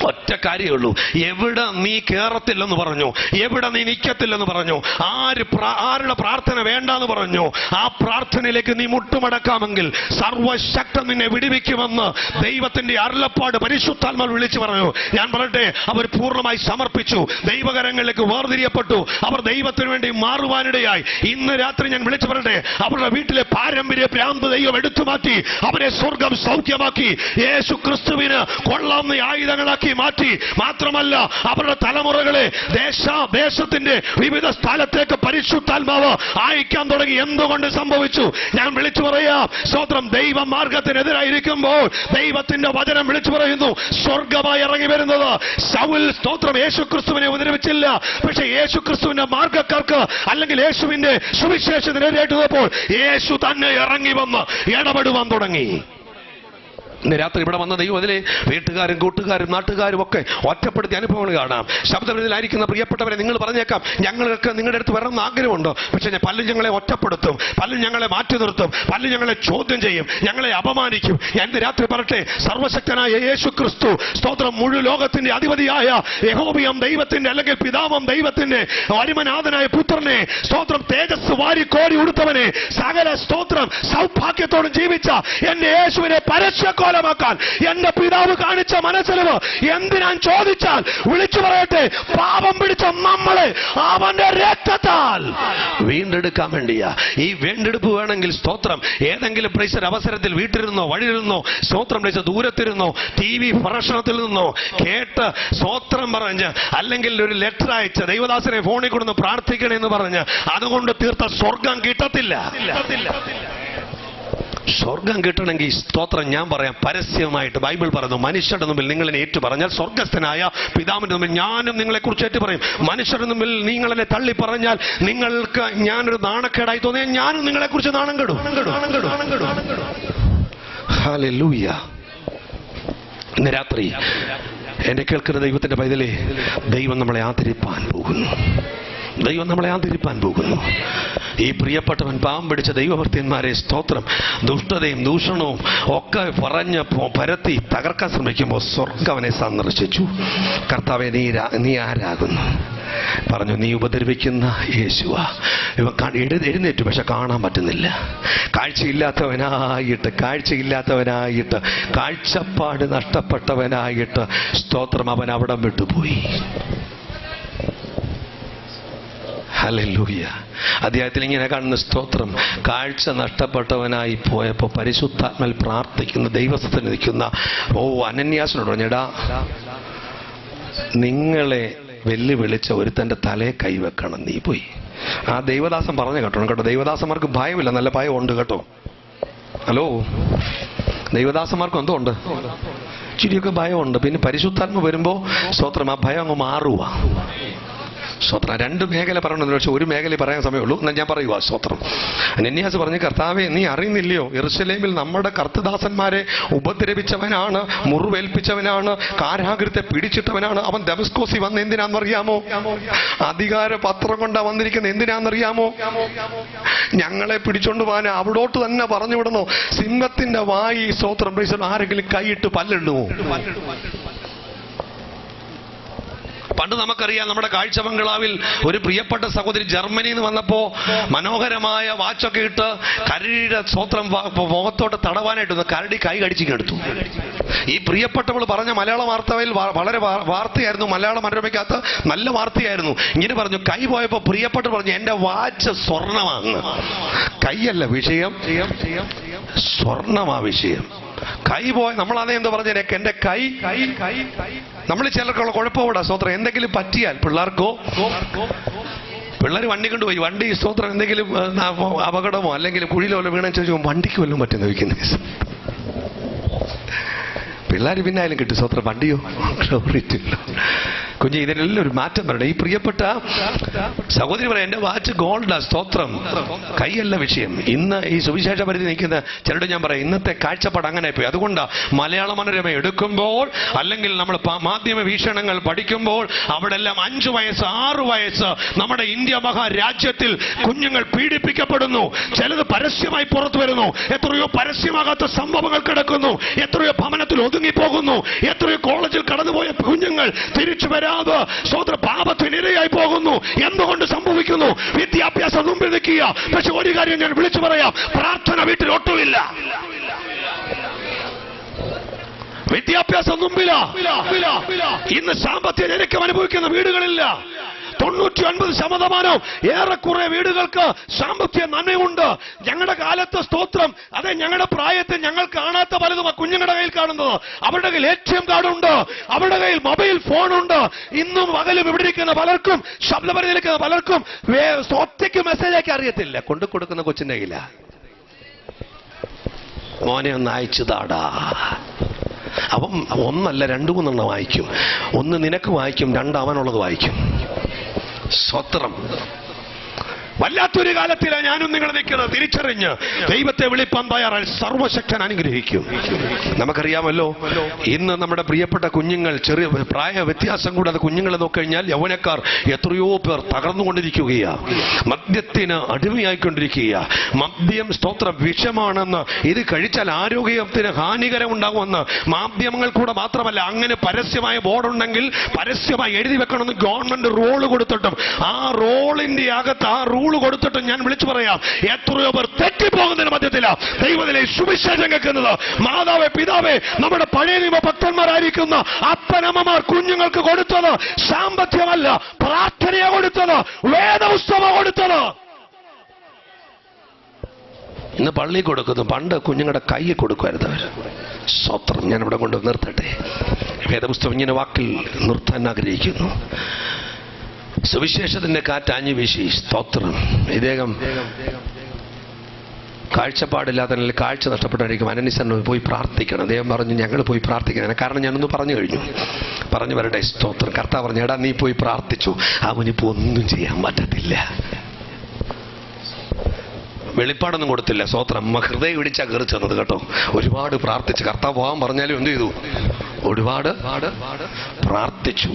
ഒറ്റ കാര്യമുള്ളൂ, എവിടെ നീ കേറത്തില്ലെന്ന് പറഞ്ഞു, എവിടെ നീ നിൽക്കത്തില്ലെന്ന് പറഞ്ഞു, ആരുടെ പ്രാർത്ഥന വേണ്ടെന്ന് പറഞ്ഞു, ആ പ്രാർത്ഥനയിലേക്ക് നീ മുട്ടുമടക്കാമെങ്കിൽ സർവശക്തൻ നിന്നെ വിടുവിക്കുമെന്ന് ദൈവത്തിന്റെ അരുളപ്പാട് പരിശുദ്ധാത്മാവ് വിളിച്ചു പറഞ്ഞു. ഞാൻ പറയട്ടെ, അവർ പൂർണ്ണമായി സമർപ്പിച്ചു, ദൈവകരങ്ങളിലേക്ക് വേർതിരിയപ്പെട്ടു, അവർ ദൈവത്തിന് വേണ്ടി മാറുവാനിടയായി. ഇന്ന് രാത്രി ഞാൻ വിളിച്ചു പറയട്ടെ, അവരുടെ വീട്ടിലെ പാരമ്പര്യ ഭ്രാന്ത് ദൈവം എടുത്തു മാറ്റി, അവരെ സ്വർഗം സൗഖ്യമാക്കി, യേശു ക്രിസ്തുവിന് കൊള്ളാവുന്ന ആയുധങ്ങളാക്കി ആക്കി മാറ്റി. മാത്രമല്ല അവരുടെ തലമുറകളെ ദേശത്തിന്റെ വിവിധ സ്ഥലത്തേക്ക് പരിശുദ്ധാത്മാവ് അയക്കാൻ തുടങ്ങി. എന്തുകൊണ്ട് സംഭവിച്ചു? ഞാൻ വിളിച്ചു പറയാം. സ്തോത്രം. ദൈവ മാർഗത്തിനെതിരായിരിക്കുമ്പോൾ ദൈവത്തിന്റെ വചനം വിളിച്ചു പറയുന്നു, സ്വർഗമായി ഇറങ്ങി വരുന്നത്. ശൗൽ സ്തോത്രം യേശുക്രിസ്തുവിനെ ഉപദ്രവിച്ചില്ല, പക്ഷെ യേശുക്രിസ്തുവിന്റെ മാർഗക്കാർക്ക് അല്ലെങ്കിൽ യേശുവിന്റെ സുവിശേഷത്തിനെതിരായിട്ടപ്പോൾ യേശു തന്നെ ഇറങ്ങി വന്ന് ഇടപെടുവാൻ തുടങ്ങി. ഇന്ന് രാത്രി ഇവിടെ വന്ന ദൈവം അതിലെ വീട്ടുകാരും കൂട്ടുകാരും നാട്ടുകാരും ഒക്കെ ഒറ്റപ്പെടുത്തിയ അനുഭവങ്ങൾ കാണാം. ശബ്ദവിധിയിലായിരിക്കുന്ന പ്രിയപ്പെട്ടവരെ, നിങ്ങൾ പറഞ്ഞേക്കാം, ഞങ്ങൾക്ക് നിങ്ങളുടെ അടുത്ത് വരണമെന്ന് ആഗ്രഹമുണ്ടോ, പക്ഷെ പലരും ഞങ്ങളെ ഒറ്റപ്പെടുത്തും, പലരും ഞങ്ങളെ മാറ്റി നിർത്തും, പലരും ഞങ്ങളെ ചോദ്യം ചെയ്യും, ഞങ്ങളെ അപമാനിക്കും. ഞാൻ ഇന്ന് രാത്രി പറയട്ടെ, സർവശക്തനായ യേശു ക്രിസ്തു സ്തോത്രം മുഴു ലോകത്തിന്റെ അധിപതിയായ യഹോവയാം ദൈവത്തിന്റെ അല്ലെങ്കിൽ പിതാവാം ദൈവത്തിന്റെ വരുമനാഥനായ പുത്രനെ സ്തോത്രം തേജസ് വാരിക്കോരി ഉടുത്തവനെ സകല സ്തോത്രം സൗഭാഗ്യത്തോടും ജീവിച്ച എന്റെ യേശുവിനെ പരസ്യക്കോലമാക്കാൻ എന്റെ പിതാവ് കാണിച്ച മനസ്സിലവ് എന്തിനാൻ ചോദിച്ചാൽ വിളിച്ചു പറയട്ടെ, പാപം പിടിച്ച നമ്മളെ അവന്റെ രക്തത്താൽ വീണ്ടെടുക്കാൻ വേണ്ടിയാ. ഈ വീണ്ടെടുപ്പ് വേണമെങ്കിൽ സ്തോത്രം ഏതെങ്കിലും പ്രൈസർ അവസരത്തിൽ വീട്ടിലിരുന്നോ വഴിയിരുന്നോ സ്തോത്രം പ്രൈസർ ദൂരത്തിരുന്നോ TV പ്രദർശനത്തിൽ നിന്നോ കേട്ട് സ്തോത്രം പറഞ്ഞ് അല്ലെങ്കിൽ ഒരു ലെറ്റർ അയച്ച് ദൈവദാസനെ ഫോണിൽ കൊടുന്ന് പ്രാർത്ഥിക്കണമെന്ന് പറഞ്ഞ് അതുകൊണ്ട് തീർത്ത സ്വർഗം കിട്ടത്തില്ല. സ്വർഗം കിട്ടണമെങ്കിൽ സ്തോത്രം ഞാൻ പറയാം, പരസ്യമായിട്ട് ബൈബിൾ പറയുന്നു, മനുഷ്യരുടെ മുമ്പിൽ നിങ്ങൾ എന്നെ ഏറ്റു പറഞ്ഞാൽ സ്വർഗസ്ഥനായ പിതാവിന്റെ മുമ്പിൽ ഞാനും നിങ്ങളെ കുറിച്ച് ഏറ്റു പറയും. മനുഷ്യരുടെ മുമ്പിൽ നിങ്ങൾ എന്നെ തള്ളി പറഞ്ഞാൽ നിങ്ങൾക്ക് ഞാനൊരു നാണക്കേടായി തോന്നിയാൽ ഞാനും നിങ്ങളെ കുറിച്ച് നാണം കെടും. ഹല്ലേലൂയ. ഇന്ന് രാത്രി എന്നെ കേൾക്കുന്ന ദൈവത്തിന്റെ പൈതലേ, ദൈവം നമ്മളെ ആദരിപ്പാൻ പോകുന്നു. ദൈവം നമ്മളെ ആദരിപ്പാൻ പോകുന്നു. ഈ പ്രിയപ്പെട്ടവൻ പാവം പിടിച്ച ദൈവഭക്തന്മാരെ സ്തോത്രം ദുഷ്ടതയും ദൂഷണവും ഒക്കെ പറഞ്ഞ് പരത്തി തകർക്കാൻ ശ്രമിക്കുമ്പോൾ സ്വർഗ്ഗം അവനെ സന്ദർശിച്ചു. കർത്താവേ, നീ ആരാകുന്നു? പറഞ്ഞു, നീ ഉപദ്രവിക്കുന്ന യേശുവാ. ഇവ എഴുന്നേറ്റു, പക്ഷെ കാണാൻ പറ്റുന്നില്ല. കാഴ്ചയില്ലാത്തവനായിട്ട് കാഴ്ചപ്പാട് നഷ്ടപ്പെട്ടവനായിട്ട് സ്തോത്രം അവൻ അവിടം വിട്ടുപോയി. ഹല്ലേലൂയ. അധ്യായത്തിൽ ഇങ്ങനെ കാണുന്ന സ്തോത്രം, കാഴ്ച നഷ്ടപ്പെട്ടവനായി പോയപ്പോൾ പരിശുദ്ധാത്മാവിൽ പ്രാർത്ഥിക്കുന്ന ദൈവസ്ഥന് നിൽക്കുന്ന അനന്യാസിനോട് പറഞ്ഞെടാ, നിങ്ങളെ വെല്ലുവിളിച്ച ഒരുത്തന്റെ തലയെ കൈവെക്കണം, നീ പോയി. ആ ദൈവദാസൻ പറഞ്ഞു കേട്ടോ. ദൈവദാസന്മാർക്ക് ഭയമില്ല, നല്ല ഭയമുണ്ട് കേട്ടോ. ഹലോ, ദൈവദാസന്മാർക്ക് എന്തോ ഉണ്ട്, ഇച്ചിരിയൊക്കെ ഭയമുണ്ട്. പിന്നെ പരിശുദ്ധാത്മ വരുമ്പോ സ്തോത്രം ആ ഭയം അങ്ങ് മാറുക. സ്തോത്രം. രണ്ട് മേഖല പറയണമെന്ന്, പക്ഷെ ഒരു മേഖല പറയാൻ സമയമുള്ളൂ. എന്നാൽ ഞാൻ പറയുക സ്തോത്രം. അനന്യാസ് പറഞ്ഞു, കർത്താവേ, നീ അറിയുന്നില്ലയോ, യെരൂശലേമിൽ നമ്മുടെ കർത്തദാസന്മാരെ ഉപദ്രവിച്ചവനാണ്, മുറിവേൽപ്പിച്ചവനാണ്, കാരാഗൃഹത്തെ പിടിച്ചിട്ടവനാണ്. അവൻ ദമസ്കോസിൽ വന്ന് എന്തിനാണെന്നറിയാമോ? അധികാര പത്രം കൊണ്ടാ വന്നിരിക്കുന്നത്. എന്തിനാണെന്നറിയാമോ? ഞങ്ങളെ പിടിച്ചോണ്ട് പോകാൻ അവിടോട്ട് തന്നെ പറഞ്ഞു വിടണോ? സിംഹത്തിന്റെ വായി സ്തോത്രം ആരെങ്കിലും കൈയിട്ട് പല്ലിടുമോ? പണ്ട് നമുക്കറിയാം, നമ്മുടെ കാഴ്ച ബംഗ്ലാവിൽ ഒരു പ്രിയപ്പെട്ട സഹോദരി ജർമ്മനിയിൽ നിന്ന് വന്നപ്പോ മനോഹരമായ വാച്ചൊക്കെ ഇട്ട് കരടിയുടെ സ്തോത്രം മുഖത്തോട്ട് തടവാനായിട്ട് കരടി കൈ കടിച്ചിങ്ങെടുത്തു. ഈ പ്രിയപ്പെട്ടവൾ പറഞ്ഞ മലയാള വാർത്തയിൽ വളരെ വാർത്തയായിരുന്നു, മലയാള മനോരമയ്ക്കകത്ത് നല്ല വാർത്തയായിരുന്നു. ഇങ്ങനെ പറഞ്ഞു, കൈ പോയപ്പോ പ്രിയപ്പെട്ട പറഞ്ഞു, എന്റെ വാച്ച് സ്വർണമാണ്. കൈയല്ല വിഷയം, സ്വർണമാ വിഷയം. കൈ പോയ നമ്മളതേ എന്താ പറഞ്ഞേ, എന്റെ കൈ നമ്മൾ ചിലർക്കുള്ള കുഴപ്പമില്ല സ്തോത്രം. എന്തെങ്കിലും പറ്റിയാൽ പിള്ളേർ വണ്ടി കൊണ്ടുപോയി, വണ്ടി സ്തോത്രം എന്തെങ്കിലും അപകടമോ അല്ലെങ്കിൽ കുഴിയിലോ വീണ ചോദിച്ചു, വണ്ടിക്ക് വല്ലതും പറ്റുന്ന ചോദിക്കുന്നത്. പിള്ളേർ പിന്നെ ആയാലും കിട്ടും സ്തോത്രം, വണ്ടിയോ കുഞ്ഞ്. ഇതിനെല്ലാം ഒരു മാറ്റം വരണം. ഈ പ്രിയപ്പെട്ട സഹോദരി പറയാം, എന്റെ വാച്ച് ഗോൾഡാ സ്തോത്രം, കൈയല്ല വിഷയം. ഇന്ന് ഈ സുവിശേഷ പരിധി നിൽക്കുന്ന ചിലരോട് ഞാൻ പറയാം, ഇന്നത്തെ കാഴ്ചപ്പാട് അങ്ങനെ പോയി. അതുകൊണ്ട് മലയാള മനോരമ എടുക്കുമ്പോൾ അല്ലെങ്കിൽ നമ്മൾ മാധ്യമ വീക്ഷണങ്ങൾ പഠിക്കുമ്പോൾ അവിടെ എല്ലാം 5 വയസ്സ് 6 വയസ്സ് നമ്മുടെ ഇന്ത്യ മഹാരാജ്യത്തിൽ കുഞ്ഞുങ്ങൾ പീഡിപ്പിക്കപ്പെടുന്നു. ചിലത് പരസ്യമായി പുറത്തു വരുന്നു. എത്രയോ പരസ്യമാകാത്ത സംഭവങ്ങൾ കിടക്കുന്നു. എത്രയോ ഭവനത്തിൽ ഒതുങ്ങിപ്പോകുന്നു. എത്രയോ കോളേജിൽ കടന്നുപോയ കുഞ്ഞുങ്ങൾ തിരിച്ചു വരാതെ സ്വതന്ത്ര പാപത്തിനിരയായി പോകുന്നു. എന്തുകൊണ്ട് സംഭവിക്കുന്നു? വിദ്യാഭ്യാസം മുമ്പിൽ നിൽക്കുക. പക്ഷെ ഒരു കാര്യം ഞാൻ വിളിച്ചു പറയാം, പ്രാർത്ഥന വീട്ടിൽ ഒട്ടുമില്ല. വിദ്യാഭ്യാസം മുമ്പില. ഇന്ന് സാമ്പത്തിക ഞെരുക്കം അനുഭവിക്കുന്ന വീടുകളില്ല. 99% ഏറെക്കുറെ വീടുകൾക്ക് സാമ്പത്തിക നന്മയുണ്ട്. ഞങ്ങളുടെ കാലത്ത് സ്തോത്രം, അതെ, ഞങ്ങളുടെ പ്രായത്തിൽ ഞങ്ങൾ കാണാത്ത പലതും കുഞ്ഞുങ്ങളുടെ കയ്യിൽ കാണുന്നത്. അവരുടെ കയ്യിൽ ATM കാർഡുണ്ട്, അവരുടെ കയ്യിൽ മൊബൈൽ ഫോണുണ്ട്. ഇന്നും പകലും ഇവിടെ ഇരിക്കുന്ന പലർക്കും, ശബ്ദപരിധിയിലിരിക്കുന്ന പലർക്കും ഒറ്റയ്ക്ക് മെസ്സേജ് അയക്കാൻ അറിയത്തില്ല. കൊണ്ടു കൊടുക്കുന്ന കൊച്ചിന്റെ കയ്യില, മോനെ ഒന്ന് അയച്ചതാടാ. അപ്പം ഒന്നല്ല 2-3 വായിക്കും. ഒന്ന് നിനക്ക് വായിക്കും, 2 അവനുള്ളത് വായിക്കും. സ്വത്രം. വല്ലാത്തൊരു കാലത്തിലാണ് ഞാനും നിങ്ങൾ നിൽക്കുന്നത്. തിരിച്ചറിഞ്ഞ് ദൈവത്തെ വിളിപ്പാൻ തയ്യാറായി സർവശക്തൻ അനുഗ്രഹിക്കും. നമുക്കറിയാമല്ലോ, ഇന്ന് നമ്മുടെ പ്രിയപ്പെട്ട കുഞ്ഞുങ്ങൾ, ചെറിയ പ്രായ വ്യത്യാസം കൂടാതെ കുഞ്ഞുങ്ങളെ നോക്കിക്കഴിഞ്ഞാൽ യൗവനക്കാർ എത്രയോ പേർ തകർന്നുകൊണ്ടിരിക്കുകയാ, മദ്യത്തിന് അടിമയായിക്കൊണ്ടിരിക്കുക. മദ്യം സ്തോത്രം വിഷമാണെന്ന്, ഇത് കഴിച്ചാൽ ആരോഗ്യത്തിന് ഹാനികരം ഉണ്ടാകുമെന്ന് മാധ്യമങ്ങൾ കൂടെ മാത്രമല്ല, അങ്ങനെ പരസ്യമായ ബോർഡുണ്ടെങ്കിൽ പരസ്യമായി എഴുതി വെക്കണമെന്ന് ഗവൺമെന്റ് റോള് കൊടുത്തിട്ടും ആ റോളിന്റെ അകത്ത് ആ റൂള് കൊടുത്തിട്ടും ഞാൻ വിളിച്ചു പറയാം, എത്രയോ പേർ തെറ്റിപ്പോകുന്നതിന് മധ്യത്തില ദൈവത്തിലെ സുവിശേഷം കേൾക്കുന്നത്. മാതാവേ, പിതാവേ, നമ്മുടെ പഴയ നിയമ ഭക്തന്മാരായിരിക്കുന്ന അപ്പനമ്മമാർ കുഞ്ഞുങ്ങൾക്ക് കൊടുത്തത് സാമ്പത്തികമല്ല, പ്രാർത്ഥനയെ കൊടുത്തത്, വേദപുസ്തകം കൊടുത്തത്. ഇന്ന് പള്ളി കൊടുക്കുന്നു, പണ്ട് കുഞ്ഞുങ്ങളുടെ കയ്യിൽ കൊടുക്കുമായിരുന്നു അവർ. സ്വത്രം. ഞാൻ ഇവിടെ കൊണ്ട് നിർത്തട്ടെ. വേദപുസ്തകം ഇങ്ങനെ വാക്കിൽ നിർത്താൻ ആഗ്രഹിക്കുന്നു. സുവിശേഷത്തിന്റെ കാറ്റാഞ്ഞു വീശി, സ്തോത്രം. ഇദ്ദേഹം കാഴ്ചപ്പാടില്ലാത്ത, കാഴ്ച നഷ്ടപ്പെട്ടായിരിക്കും. അനനിസൻ പോയി പ്രാർത്ഥിക്കണം. അദ്ദേഹം പറഞ്ഞു, ഞങ്ങൾ പോയി പ്രാർത്ഥിക്കണം. കാരണം ഞാനൊന്ന് പറഞ്ഞു കഴിഞ്ഞു, പറഞ്ഞു വരട്ടെ. സ്തോത്രം. കർത്താവ് പറഞ്ഞു, എടാ നീ പോയി പ്രാർത്ഥിച്ചു, അവനിപ്പോ ഒന്നും ചെയ്യാൻ പറ്റത്തില്ല. വെളിപ്പാടൊന്നും കൊടുത്തില്ല. സ്തോത്രം. ഹൃദയം ഇടിച്ചാ കയറി ചെന്നത് കേട്ടോ. ഒരുപാട് പ്രാർത്ഥിച്ചു. കർത്താവ് പോകാൻ പറഞ്ഞാലും എന്ത് ചെയ്തു? ഒരുപാട് പ്രാർത്ഥിച്ചു.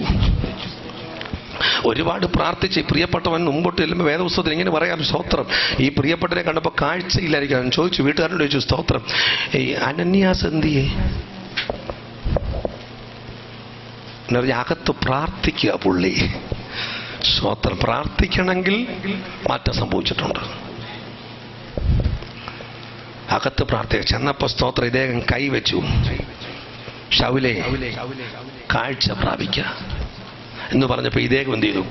ഒരുപാട് പ്രാർത്ഥിച്ച് പ്രിയപ്പെട്ടവൻ മുമ്പോട്ട് ചെല്ലുമ്പോൾ വേദപുസ്തകത്തിൽ ഇങ്ങനെ പറയാം, സ്തോത്രം. ഈ പ്രിയപ്പെട്ടവരെ കണ്ടപ്പോൾ കാഴ്ചയില്ലായിരിക്കും. ചോദിച്ചു, വീട്ടുകാരനോട് ചോദിച്ചു, സ്തോത്രം, ഈ അനന്യാസ് എന്തിയേ? അകത്ത് പ്രാർത്ഥിക്കുക പുള്ളി. സ്തോത്രം. പ്രാർത്ഥിക്കണമെങ്കിൽ മാറ്റം സംഭവിച്ചിട്ടുണ്ട്. അകത്ത് പ്രാർത്ഥിക്കുക. ചെന്നപ്പോ സ്തോത്രം ഇദ്ദേഹം കൈവച്ചു, ശൗലേ കാഴ്ച പ്രാപിക്കുക എന്ന് പറഞ്ഞപ്പോ ഇദ്ദേഹം എന്ത് ചെയ്തു?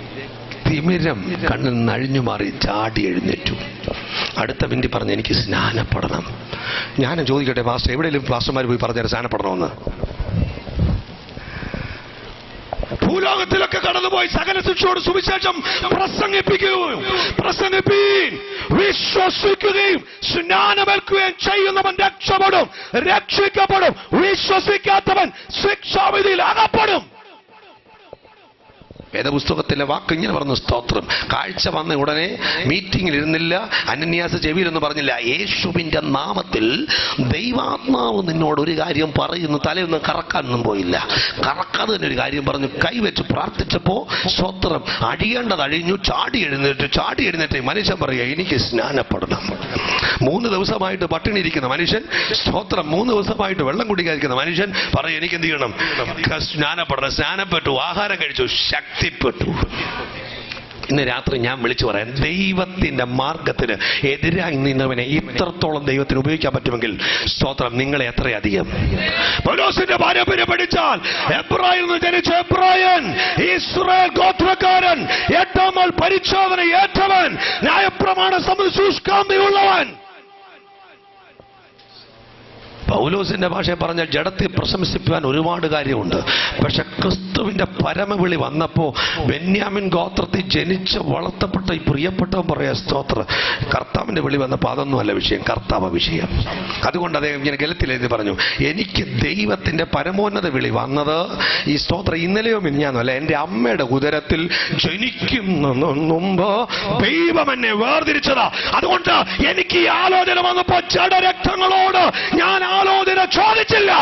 തിമിരം കണ്ണിൽ നിന്ന് അഴിഞ്ഞു മാറി ചാടി എഴുന്നേറ്റു. അടുത്ത മിനിറ്റ് പറഞ്ഞു, എനിക്ക് സ്നാനപ്പെടണം. ഞാൻ ചോദിക്കട്ടെ, പാസ്റ്റർ, എവിടെയെങ്കിലും പാസ്റ്റർമാർ പോയി പറഞ്ഞാൽ സ്നാനപ്പെടണമെന്ന്? ഭൂലോകത്തിലൊക്കെ കടന്നുപോയി സകല ശിക്ഷയോട് സുവിശേഷം പ്രസംഗിപ്പീൻ, വിശ്വസിക്കുകയും സ്നാനമേൽക്കുകയും ചെയ്യുന്നവൻ രക്ഷപ്പെടും, രക്ഷിക്കപ്പെടും. വിശ്വസിക്കാത്തവൻ ശിക്ഷാവിധിയിൽ അകപ്പെടും. വേദപുസ്തകത്തിലെ വാക്ക് ഇങ്ങനെ പറഞ്ഞു, സ്തോത്രം. കാഴ്ച വന്ന ഉടനെ മീറ്റിംഗിൽ ഇരുന്നില്ല, അനന്യാസ് ചെവിയിലൊന്നും പറഞ്ഞില്ല. യേശുവിന്റെ നാമത്തിൽ ദൈവാത്മാവ് നിന്നോട് ഒരു കാര്യം പറയുന്നു. തലയൊന്നും കറക്കാനൊന്നും പോയില്ല. കറക്കാതെ തന്നെ ഒരു കാര്യം പറഞ്ഞു. കൈവച്ച് പ്രാർത്ഥിച്ചപ്പോ സ്തോത്രം അഴിയേണ്ടത് അഴിഞ്ഞു. ചാടി എഴുന്നേറ്റ് മനുഷ്യൻ പറയുക, എനിക്ക് സ്നാനപ്പെടണം. 3 ദിവസമായിട്ട് പട്ടിണി ഇരിക്കുന്ന മനുഷ്യൻ, സ്തോത്രം, 3 ദിവസമായിട്ട് വെള്ളം കുടിക്കാതിരിക്കുന്ന മനുഷ്യൻ പറയും, എനിക്ക് എന്ത് ചെയ്യണം? സ്നാനപ്പെടണം. സ്നാനപ്പെട്ടു, ആഹാരം കഴിച്ചു, ശക്തിപ്പെട്ടു. ഇന്ന് രാത്രി ഞാൻ വിളിച്ചു പറയാൻ, ദൈവത്തിന്റെ മാർഗത്തിന് എതിരായി നിന്നവനെ ഇത്രത്തോളം ദൈവത്തിന് ഉപയോഗിക്കാൻ പറ്റുമെങ്കിൽ സ്തോത്രം, നിങ്ങളെ എത്രയധികം. പൗലോസിന്റെ പാരമ്പര്യം പഠിച്ചാൽ എബ്രായിൽ നിന്ന് ജനിച്ച എബ്രായൻ, ഇസ്രായേൽ ഗോത്രക്കാരൻ, 8-ാം നാൾ പരിച്ഛേദന ഏറ്റവൻ, ന്യായപ്രമാണ സംബന്ധിച്ച് ശുഷ്കാന്തിയുള്ളവൻ. പൗലോസിന്റെ ഭാഷയെ പറഞ്ഞാൽ ജഡത്തെ പ്രശംസിപ്പാൻ ഒരുപാട് കാര്യമുണ്ട്. പക്ഷെ ക്രിസ്തുവിന്റെ പരമവിളി വന്നപ്പോ ബെന്യാമിൻ ഗോത്രത്തിൽ ജനിച്ച് വളർത്തപ്പെട്ട ഈ പ്രിയപ്പെട്ടവൻ പറയാ, സ്തോത്രം, കർത്താവിന്റെ വിളി വന്നപ്പോൾ അതൊന്നും അല്ല വിഷയം, കർത്താവ് വിഷയം. അതുകൊണ്ട് അദ്ദേഹം ഇങ്ങനെ ഗലത്തിലെഴുതി പറഞ്ഞു, എനിക്ക് ദൈവത്തിന്റെ പരമോന്നത വിളി വന്നത് ഈ സ്തോത്രം ഇന്നലെയോ മിനിഞ്ഞാന്നല്ല, എന്റെ അമ്മയുടെ ഉദരത്തിൽ ജനിക്കുന്ന മുമ്പ് ദൈവം എന്നെ വേർതിരിച്ചതാ. അതുകൊണ്ട് എനിക്ക് ഈ ആലോചന വന്നപ്പോ ജഡരക്തങ്ങളോട് ഞാൻ ആലോചന ചോദിച്ചില്ല.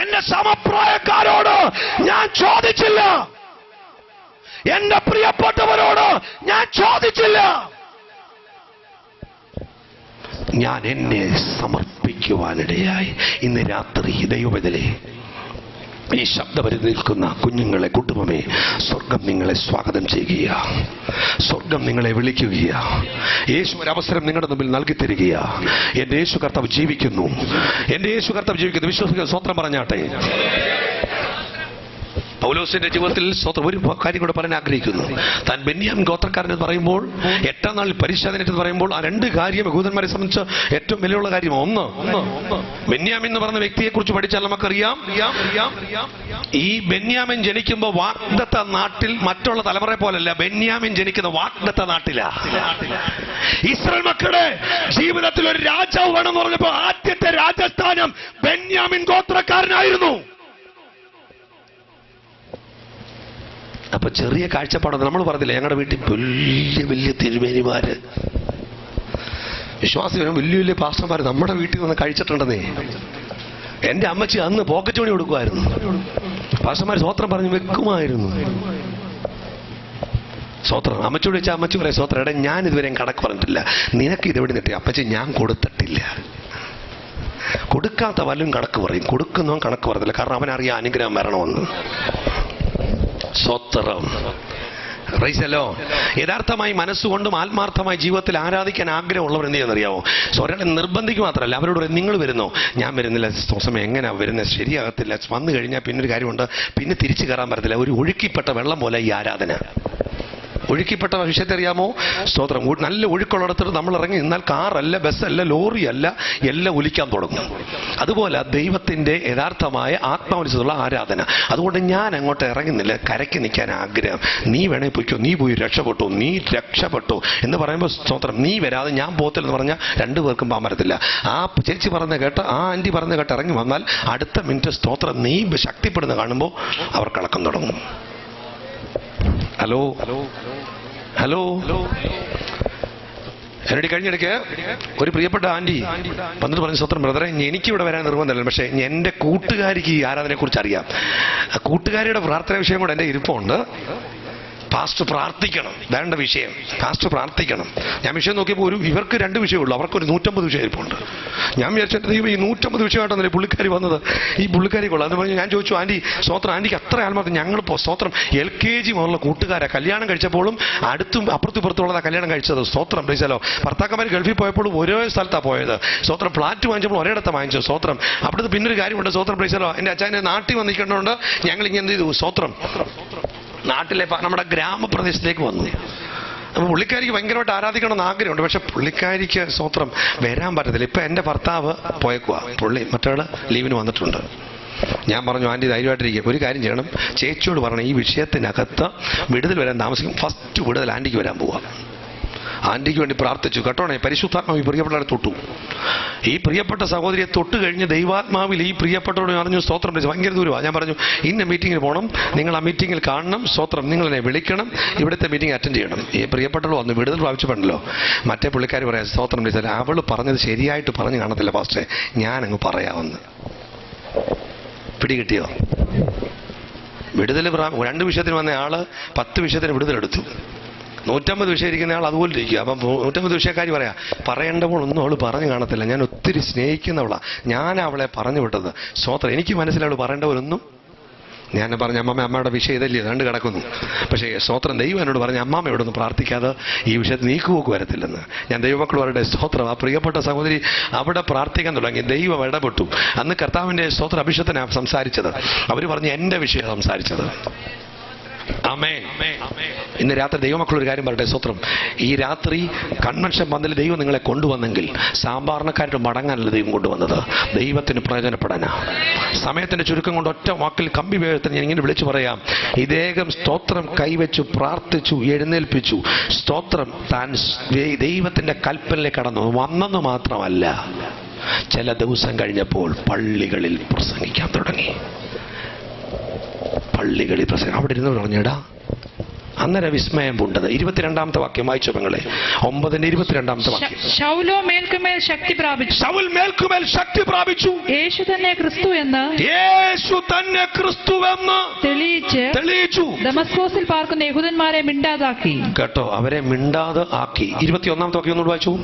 എന്റെ സമപ്രായക്കാരോട് ഞാൻ ചോദിച്ചില്ല. എന്റെ പ്രിയപ്പെട്ടവരോട് ഞാൻ ചോദിച്ചില്ല. ഞാൻ എന്നെ സമർപ്പിക്കുവാനിടയായി. ഇന്ന് രാത്രി ദൈവവേദനേ, ഈ ശബ്ദപരിധി നിൽക്കുന്ന കുഞ്ഞുങ്ങളെ, കുടുംബമേ, സ്വർഗം നിങ്ങളെ സ്വാഗതം ചെയ്യുക. സ്വർഗം നിങ്ങളെ വിളിക്കുക. യേശു ഒരു അവസരം നിങ്ങളുടെ മുമ്പിൽ നൽകി തരിക. എന്റെ യേശു കർത്താവ് ജീവിക്കുന്നു. എന്റെ യേശു കർത്താവ് ജീവിക്കുന്നു. വിശ്വസിക്കുന്ന സ്വത്രം പറഞ്ഞാട്ടെ. പൗലോസിന്റെ ജീവിതത്തിൽ ഒരു കാര്യം കൂടെ പറയാൻ ആഗ്രഹിക്കുന്നു. താൻ ബെന്യാമിൻ ഗോത്രക്കാരൻ പറയുമ്പോൾ, 8-ാം നാളിൽ പരിശോധന പറയുമ്പോൾ, ആ രണ്ട് കാര്യം യഹൂദന്മാരെ സംബന്ധിച്ച് ഏറ്റവും വിലയുള്ള കാര്യം. ഒന്ന്, ബെന്യാമിൻ എന്ന് പറഞ്ഞ വ്യക്തിയെ കുറിച്ച് പഠിച്ചാൽ നമുക്കറിയാം, ഈ ബെന്യാമിൻ ജനിക്കുമ്പോൾ വാഗ്ദത്ത നാട്ടിൽ മറ്റുള്ള തലമുറ പോലല്ല, ബെന്യാമിൻ ജനിക്കുന്ന വാഗ്ദത്ത നാട്ടിലാ. ഇസ്രായേൽ മക്കളുടെ ജീവിതത്തിൽ ഒരു രാജാവ് വേണമെന്ന് പറഞ്ഞപ്പോൾ ആദ്യത്തെ രാജസ്ഥാനം ബെന്യാമിൻ ഗോത്രക്കാരനായിരുന്നു. അപ്പൊ ചെറിയ കാഴ്ചപ്പാടാണ്. നമ്മൾ പറഞ്ഞില്ല, ഞങ്ങളുടെ വീട്ടിൽ വലിയ വലിയ തിരുമേനിമാര്, വിശ്വാസികളും വലിയ വലിയ പാസ്റ്റർമാര് നമ്മുടെ വീട്ടിൽ നിന്ന് കഴിച്ചിട്ടുണ്ടെന്നേ. എന്റെ അമ്മച്ചി അന്ന് പോക്കറ്റ് മണി കൊടുക്കുമായിരുന്നു. പാസ്റ്റർമാർ സ്വോത്രം പറഞ്ഞു വെക്കുമായിരുന്നു. സ്വോത്രം അമ്മച്ചോട് വെച്ചാൽ അമ്മച്ചി പറയാം, സ്വോത്രം എടാ ഞാൻ ഇതുവരെയും കണക്ക് പറഞ്ഞിട്ടില്ല, നിനക്ക് ഇതെവിടെ നിന്നിട്ട്? അപ്പച്ചി ഞാൻ കൊടുത്തിട്ടില്ല. കൊടുക്കാത്ത വല്ലതും കണക്ക് പറയും, കൊടുക്കുന്നവൻ കണക്ക് പറയത്തില്ല. കാരണം അവനറിയാം അനുഗ്രഹം വരണമെന്ന്. സ്വോത്രം. റൈസല്ലോ. യഥാർത്ഥമായി മനസ്സുകൊണ്ടും ആത്മാർത്ഥമായി ജീവിതത്തിൽ ആരാധിക്കാൻ ആഗ്രഹമുള്ളവർ എന്ത് ചെയ്യുന്നറിയാമോ? ഒരാളെ നിർബന്ധിക്കുക മാത്രമല്ല, അവരോട് നിങ്ങൾ വരുന്നോ? ഞാൻ വരുന്നില്ല. സമയം എങ്ങനെയാ വരുന്നത്? ശരിയാകത്തില്ല. വന്നു കഴിഞ്ഞാൽ പിന്നൊരു കാര്യമുണ്ട്, പിന്നെ തിരിച്ചു കയറാൻ പറ്റത്തില്ല. ഒരു ഒഴുക്കിപ്പെട്ട വെള്ളം പോലെ ഈ ആരാധന. ഒഴുക്കിപ്പെട്ട വിഷയത്തെ അറിയാമോ? സ്തോത്രം. നല്ല ഒഴുക്കുള്ളിടത്ത് നമ്മൾ ഇറങ്ങി നിന്നാൽ കാറല്ല, ബസ്സല്ല, ലോറിയല്ല, എല്ലാം ഒലിക്കാൻ തുടങ്ങും. അതുപോലെ ദൈവത്തിന്റെ യഥാർത്ഥമായ ആത്മാവനുസരിച്ചുള്ള ആരാധന. അതുകൊണ്ട് ഞാൻ അങ്ങോട്ട് ഇറങ്ങുന്നില്ല, കരയ്ക്ക് നിൽക്കാൻ ആഗ്രഹം. നീ വേണേ പൊയ്ക്കോ, നീ പോയി രക്ഷപ്പെട്ടു, നീ രക്ഷപ്പെട്ടു എന്ന് പറയുമ്പോൾ സ്തോത്രം, നീ വരാതെ ഞാൻ പോകത്തില്ലെന്ന് പറഞ്ഞാൽ രണ്ടുപേർക്കും പോകാൻ പറ്റത്തില്ല. ആ ചേച്ചി പറഞ്ഞ കേട്ട്, ആ ആന്റി പറഞ്ഞ കേട്ട് ഇറങ്ങി വന്നാൽ അടുത്ത മിനിറ്റ് സ്തോത്രം നീ ശക്തിപ്പെടുന്ന കാണുമ്പോൾ അവർ കളക്കം തുടങ്ങും. ഹലോ ഹലോ എന്നോട് കഴിഞ്ഞിടയ്ക്ക് ഒരു പ്രിയപ്പെട്ട ആന്റി വന്നിട്ട് പറഞ്ഞു, സ്വത്രം ബ്രദറെ, എനിക്കിവിടെ വരാൻ നിർബന്ധമല്ല, പക്ഷേ എൻ്റെ കൂട്ടുകാരിക്ക് ഈ ആരാധനയെക്കുറിച്ച് അറിയാം. കൂട്ടുകാരിയുടെ പ്രാർത്ഥന വിഷയം കൂടെ എൻ്റെ ഇരിപ്പുണ്ട്. പാസ്റ്റർ പ്രാർത്ഥിക്കണം, വേണ്ട വിഷയം. പാസ്റ്റർ പ്രാർത്ഥിക്കണം. ഞാൻ വിഷയം നോക്കിയപ്പോൾ ഇവർക്ക് 2 വിഷയമുള്ളൂ, അവർക്കൊരു 150 വിഷയം ഇരിപ്പുണ്ട്. ഞാൻ വിചാരിച്ചിട്ട് ഈ 150 വിഷയമായിട്ടല്ലേ പുള്ളിക്കാരി വന്നത്, ഈ പുള്ളിക്കാരി കൊള്ളാം എന്ന് പറഞ്ഞ് ഞാൻ ചോദിച്ചു, ആന്റി സ്വോത്രം, ആന്റിക്ക് അത്ര ആത്മാർത്ഥം. ഞങ്ങളിപ്പോൾ സ്വോത്രം LKG മുതലുള്ള കൂട്ടുകാരാ, കല്യാണം കഴിച്ചപ്പോഴും അടുത്തും അപ്പുറത്തും ഇപ്പുറത്തുള്ളതാ കല്യാണം കഴിച്ചത്. സ്വോത്രം പ്രീസലോ. ഭർത്താക്കന്മാർ ഗൾഫിൽ പോയപ്പോഴും ഒരേ സ്ഥലത്താണ് പോയത്. സ്വോത്രം. ഫ്ലാറ്റ് വാങ്ങിച്ചപ്പോൾ ഒരിടത്ത് വാങ്ങിച്ചു. സ്വോത്രം. അവിടുത്തെ പിന്നൊരു കാര്യമുണ്ട്. സ്വോത്രം പ്രീസലോ. എൻ്റെ അച്ഛനെ നാട്ടിൽ വന്നിരിക്കേണ്ടതുകൊണ്ട് ഞങ്ങൾ ഇങ്ങനെ എന്ത് ചെയ്തു? സ്വോത്രം. നാട്ടിലെ നമ്മുടെ ഗ്രാമപ്രദേശത്തേക്ക് വന്നു. അപ്പോൾ പുള്ളിക്കാരിക്ക് ഭയങ്കരമായിട്ട് ആരാധിക്കണമെന്ന് ആഗ്രഹമുണ്ട്. പക്ഷെ പുള്ളിക്കാരിക്ക് സ്വോത്രം വരാൻ പറ്റത്തില്ല. ഇപ്പം എൻ്റെ ഭർത്താവ് പോയേക്കുവാ, പുള്ളി മറ്റേള് ലീവിന് വന്നിട്ടുണ്ട്. ഞാൻ പറഞ്ഞു, ആന്റി ധൈര്യമായിട്ടിരിക്കുക, ഒരു കാര്യം ചെയ്യണം, ചേച്ചിയോട് പറയണം ഈ വിഷയത്തിനകത്ത് വിടുതൽ വരാൻ താമസിക്കും. ഫസ്റ്റ് വിടുതൽ ആന്റിക്ക് വരാൻ പോവാം. ആന്റിക്ക് വേണ്ടി പ്രാർത്ഥിച്ചു. കേട്ടോണേ, പരിശുദ്ധാത്മാവ് ഈ പ്രിയപ്പെട്ടവരെ തൊട്ടു. ഈ പ്രിയപ്പെട്ട സഹോദരിയെ തൊട്ട് കഴിഞ്ഞ് ദൈവാത്മാവിൽ ഈ പ്രിയപ്പെട്ടവരോട് പറഞ്ഞു, സ്തോത്രം വിളിച്ചു. ഭയങ്കര ദൂരമാണ്. ഞാൻ പറഞ്ഞു, ഇന്ന മീറ്റിങ്ങിന് പോകണം, നിങ്ങൾ ആ മീറ്റിങ്ങിൽ കാണണം, സ്തോത്രം, നിങ്ങളെന്നെ വിളിക്കണം, ഇവിടുത്തെ മീറ്റിംഗ് അറ്റൻഡ് ചെയ്യണം. ഈ പ്രിയപ്പെട്ടവൾ വന്നു വിടുതൽ പ്രാപിച്ചപ്പോഴല്ലോ മറ്റേ പുള്ളിക്കാർ പറയാം, സ്തോത്രം വിളിച്ചാൽ അവൾ പറഞ്ഞത് ശരിയായിട്ട് പറഞ്ഞു കാണത്തില്ല പാസ്റ്റേ, ഞാനങ്ങ് പറയാമെന്ന്. പിടികിട്ടിയോ? വിടുതൽ 2 വിഷയത്തിന് വന്ന ആള് 10 വിഷയത്തിന് വിടുതലെടുത്തു. 150 വിഷയം ഇരിക്കുന്ന ആൾ അതുപോലെ ഇരിക്കുക. അപ്പം 150 വിഷയക്കാരി പറയാം, പറയേണ്ടപ്പോൾ ഒന്നും അവൾ പറഞ്ഞു കാണത്തില്ല, ഞാൻ ഒത്തിരി സ്നേഹിക്കുന്നവളാ, ഞാൻ അവളെ പറഞ്ഞു വിട്ടത്. സ്വോത്രം. എനിക്ക് മനസ്സിലവൾ പറയേണ്ടവരൊന്നും. ഞാൻ പറഞ്ഞു, അമ്മയുടെ വിഷയം ഇതല്ലേ, കണ്ട് കിടക്കുന്നു. പക്ഷേ സ്വോത്രം, ദൈവം എന്നോട് പറഞ്ഞു, അമ്മാമ്മ ഇവിടെ ഒന്ന് പ്രാർത്ഥിക്കാതെ ഈ വിഷയത്തിൽ നീക്കുപോക്ക് വരത്തില്ലെന്ന്. ഞാൻ ദൈവമക്കൾ അവരുടെ സ്തോത്രം. ആ പ്രിയപ്പെട്ട സഹോദരി അവിടെ പ്രാർത്ഥിക്കാൻ തുടങ്ങി. ദൈവം ഇടപെട്ടു. അന്ന് കർത്താവിൻ്റെ സ്തോത്ര അഭിഷേകത്തിനാണ് സംസാരിച്ചത്. അവർ പറഞ്ഞു, എൻ്റെ വിഷയം സംസാരിച്ചത്. ആമേൻ. ഇന്ന് രാത്രി ദൈവമക്കൾ ഒരു കാര്യം പറയട്ടെ, സ്തോത്രം. ഈ രാത്രി കൺവെൻഷൻ പന്തലിൽ ദൈവം നിങ്ങളെ കൊണ്ടുവന്നെങ്കിൽ സാധാരണക്കാരുടെ മടങ്ങാനല്ല ദൈവം കൊണ്ടുവന്നത്, ദൈവത്തിന് പ്രയോജനപ്പെടാനാ. സമയത്തിന്റെ ചുരുക്കം കൊണ്ട് ഒറ്റ വാക്കിൽ കമ്പി വേഗത്തിന് ഞാൻ ഇങ്ങനെ വിളിച്ചു പറയാം, ഇദ്ദേഹം സ്തോത്രം കൈവച്ചു, പ്രാർത്ഥിച്ചു, എഴുന്നേൽപ്പിച്ചു. സ്തോത്രം. താൻ ദൈവത്തിന്റെ കൽപ്പനയിലേക്ക് കടന്നു വന്നെന്ന് മാത്രമല്ല, ചില ദിവസം കഴിഞ്ഞപ്പോൾ പള്ളികളിൽ പ്രസംഗിക്കാൻ തുടങ്ങി. പള്ളികളിൽ പ്രസംഗം. അവിടെ ഇരുന്ന് പറഞ്ഞിടാ, അന്നേരം വിസ്മയം പൂണ്ടത്. 22-ാമത്തെ വാക്യം വായിച്ചു പെങ്ങളെ. 9:22 വാക്യം. ശൗലോ മേൽക്കുമേൽ ശക്തി പ്രാപിച്ചു. ശൗൽ മേൽക്കുമേൽ ശക്തി പ്രാപിച്ചു. യേശു തന്നെ ക്രിസ്തു എന്ന് തെളിയിച്ചു ദമസ്കോസിൽ പാർക്കുന്ന യഹൂദന്മാരെ മിണ്ടാതാക്കി. കേട്ടോ, അവരെ മിണ്ടാതെ ആക്കി. 21-ാമത്തെ വാക്യം ഒന്നുകൂടി വായിച്ചു.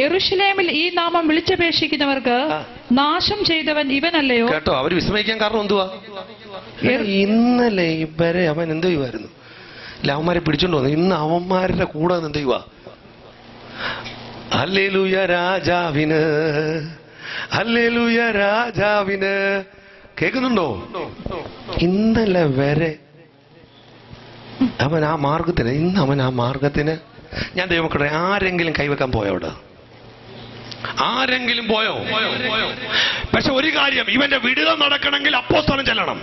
യെരൂശലേമിൽ ഈ നാമം വിളിച്ചപേക്ഷിക്കുന്നവർക്ക് നാശം ചെയ്തവൻ ഇവനല്ലയോ? കേട്ടോ, അവർ വിസ്മയിക്കാൻ കാരണം എന്തുവാ? ഇന്നലെ ഇവരെ അവൻ എന്ത് ചെയ്യുമായിരുന്നു? അവന്മാരെ പിടിച്ചോണ്ട് വന്നു. ഇന്ന് അവന്മാരുടെ കൂടെ എന്ത് ചെയ്യുക? ഹല്ലേലൂയ രാജാവിന്, ഹല്ലേലൂയ രാജാവിന്. കേൾക്കുന്നുണ്ടോ? ഇന്നലെ വരെ അവൻ ആ മാർഗത്തിന്, ഇന്ന് അവൻ ആ മാർഗത്തിന്. ഞാൻ ദൈവമക്കളെ, ആരെങ്കിലും കൈവെക്കാൻ പോയോ അവിടെ? ആരെങ്കിലും പോയോ? പക്ഷെ ഒരു കാര്യം, ഇവന്റെ വിടുതൽ നടക്കണമെങ്കിൽ അപ്പോസ്തലൻ ചെല്ലണം.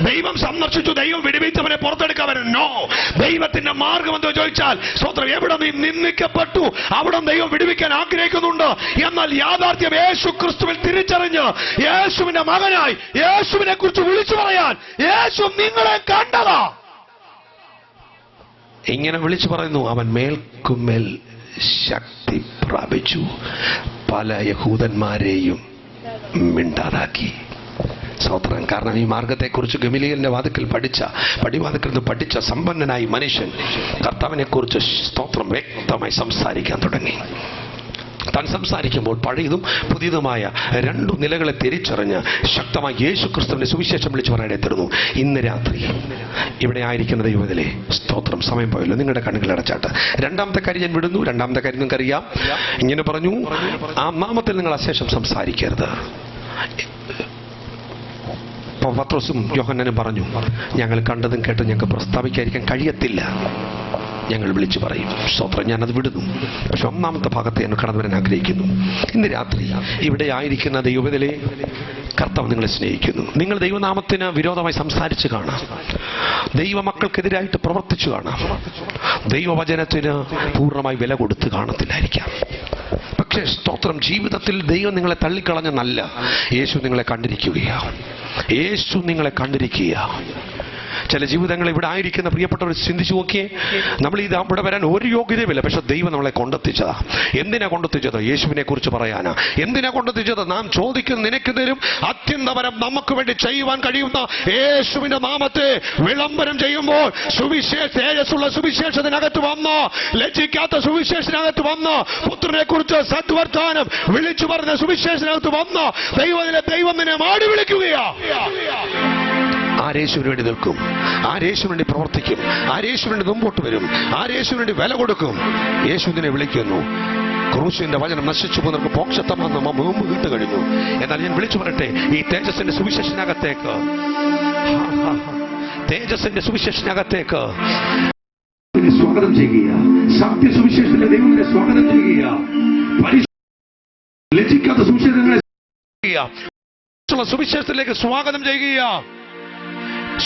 ദൈവം സന്ദർശിച്ചു, ദൈവം വിടുവിച്ചവനെ പുറത്തെടുക്കാൻ വരും. നോ, ദൈവത്തിന്റെ മാർഗം എന്തോ ചോദിച്ചാൽ സ്തോത്രം, എവിടെ നീ നിന്ദിക്കപ്പെട്ടു അവിടെ ദൈവം വിടുവിക്കാൻ ആഗ്രഹിക്കുന്നുണ്ട്. എന്നാൽ യാഥാർത്ഥ്യം യേശു ക്രിസ്തുവിൽ തിരിച്ചറിഞ്ഞ് യേശുവിന്റെ മകനായി യേശുവിനെ കുറിച്ച് വിളിച്ചു പറയാൻ യേശു നിങ്ങളെ കണ്ടതാ. ഇങ്ങനെ വിളിച്ചു പറയുന്നു, അവൻ മേൽക്കുമേൽ ശക്തി പ്രാപിച്ചു, പല യഹൂദന്മാരെയും മിണ്ടാതാക്കി. സ്തോത്രം. കാരണം ഈ മാർഗത്തെക്കുറിച്ച് ഗമലിയേലിന്റെ പടിവാതിക്കൽ നിന്ന് പഠിച്ച സമ്പന്നനായി മനുഷ്യൻ കർത്താവിനെ കുറിച്ച് സ്തോത്രം വ്യക്തമായി സംസാരിക്കാൻ തുടങ്ങി. താൻ സംസാരിക്കുമ്പോൾ പഴയതും പുതിയതുമായ രണ്ടു നിലകളെ തിരിച്ചറിഞ്ഞ് ശക്തമായി യേശു ക്രിസ്തുവിന്റെ സുവിശേഷം വിളിച്ചു പറയാനെത്തിരുന്നു. ഇന്ന് രാത്രി ഇവിടെ ആയിരിക്കുന്ന ദൈവത്തിലെ സ്തോത്രം. സമയം പോയല്ലോ, നിങ്ങളുടെ കണ്ണുകൾ അടച്ചാട്ട്. രണ്ടാമത്തെ കാര്യം ഞാൻ വിടുന്നു. രണ്ടാമത്തെ കാര്യം നിങ്ങൾക്കറിയാം. ഇങ്ങനെ പറഞ്ഞു, ആ നാമത്തിൽ നിങ്ങൾ അശേഷം സംസാരിക്കരുത്. പത്രോസും യോഹന്നാനും പറഞ്ഞു, ഞങ്ങൾ കണ്ടതും കേട്ടും ഞങ്ങൾക്ക് പ്രസ്താവിക്കാതിരിക്കാൻ കഴിയത്തില്ല, ഞങ്ങൾ വിളിച്ചു പറയും. സ്തോത്രം. ഞാനത് വിടുന്നു. പക്ഷെ ഒന്നാമത്തെ ഭാഗത്ത് ഞാൻ കടന്നു വരാൻ ആഗ്രഹിക്കുന്നു. ഇന്ന് രാത്രി ഇവിടെ ആയിരിക്കുന്ന ദൈവത്തിലെ കർത്താവ് നിങ്ങളെ സ്നേഹിക്കുന്നു. നിങ്ങൾ ദൈവനാമത്തിന് വിരോധമായി സംസാരിച്ചു കാണാം, ദൈവമക്കൾക്കെതിരായിട്ട് പ്രവർത്തിച്ചു കാണാം, ദൈവവചനത്തിന് പൂർണ്ണമായി വില കൊടുത്ത് കാണത്തില്ലായിരിക്കാം. പക്ഷേ സ്തോത്രം, ജീവിതത്തിൽ ദൈവം നിങ്ങളെ തള്ളിക്കളഞ്ഞെന്നല്ല, യേശു നിങ്ങളെ കണ്ടിരിക്കുകയാണ്. യേശു നിങ്ങളെ കണ്ടിരിക്കുകയാണ്. ചില ജീവിതങ്ങൾ ഇവിടെ ആയിരിക്കുന്ന പ്രിയപ്പെട്ടവർ ചിന്തിച്ചു നോക്കിയേ. നമ്മൾ ഇത് ഇവിടെ വരാൻ ഒരു യോഗ്യതയുമില്ല, പക്ഷെ ദൈവം നമ്മളെ കൊണ്ടെത്തിച്ചതാ. എന്തിനാ കൊണ്ടെത്തിച്ചത്? യേശുവിനെ കുറിച്ച് പറയാനാ. എന്തിനാ കൊണ്ടെത്തിച്ചത്? നാം ചോദിക്കുന്ന നിനക്കെതിരും അത്യന്തപരം നമുക്ക് വേണ്ടി ചെയ്യുവാൻ കഴിയുന്ന യേശുവിന്റെ നാമത്തെ വിളംബരം ചെയ്യുമ്പോൾ തേജസ്സുള്ള സുവിശേഷത്തിനകത്ത് വന്ന്, ലജ്ജിക്കാത്ത സുവിശേഷത്തിനകത്ത് വന്ന്, പുത്രനെ കുറിച്ച് സദ്വർത്താനം വിളിച്ചു പറഞ്ഞ സുവിശേഷത്തിനകത്ത് വന്ന് ദൈവം നിന്നെ മാടി വിളിക്കുകയാ. ആരേശുവിന് വേണ്ടി നിൽക്കും, ആരേശുവിന് വേണ്ടി പ്രവർത്തിക്കും, ആരേശുവിന് വേണ്ടി മുമ്പോട്ട് വരും, ആരേശുവിന് വേണ്ടി വില കൊടുക്കും. യേശുവിനെ വിളിക്കുന്നു. ക്രൂശിന്റെ വചനം നശിച്ചു പോകുന്നവർക്ക് മോക്ഷത്തമെന്ന് മുമ്പ് വിട്ടു കഴിഞ്ഞു. എന്നാൽ ഞാൻ വിളിച്ചു പറയട്ടെ, ഈ തേജസ്സിന്റെ സുവിശേഷത്തിനകത്തേക്ക്, തേജസ്സിന്റെ സുവിശേഷത്തിനകത്തേക്ക് സ്വാഗതം ചെയ്യുക. സത്യസുവിശേഷത്തിലെ ദൈവത്തെ സ്വാഗതം ചെയ്യുക. ലജ്ജിക്കാത്ത സുവിശേഷങ്ങളെ സുവിശേഷത്തിലേക്ക് സ്വാഗതം ചെയ്യുക.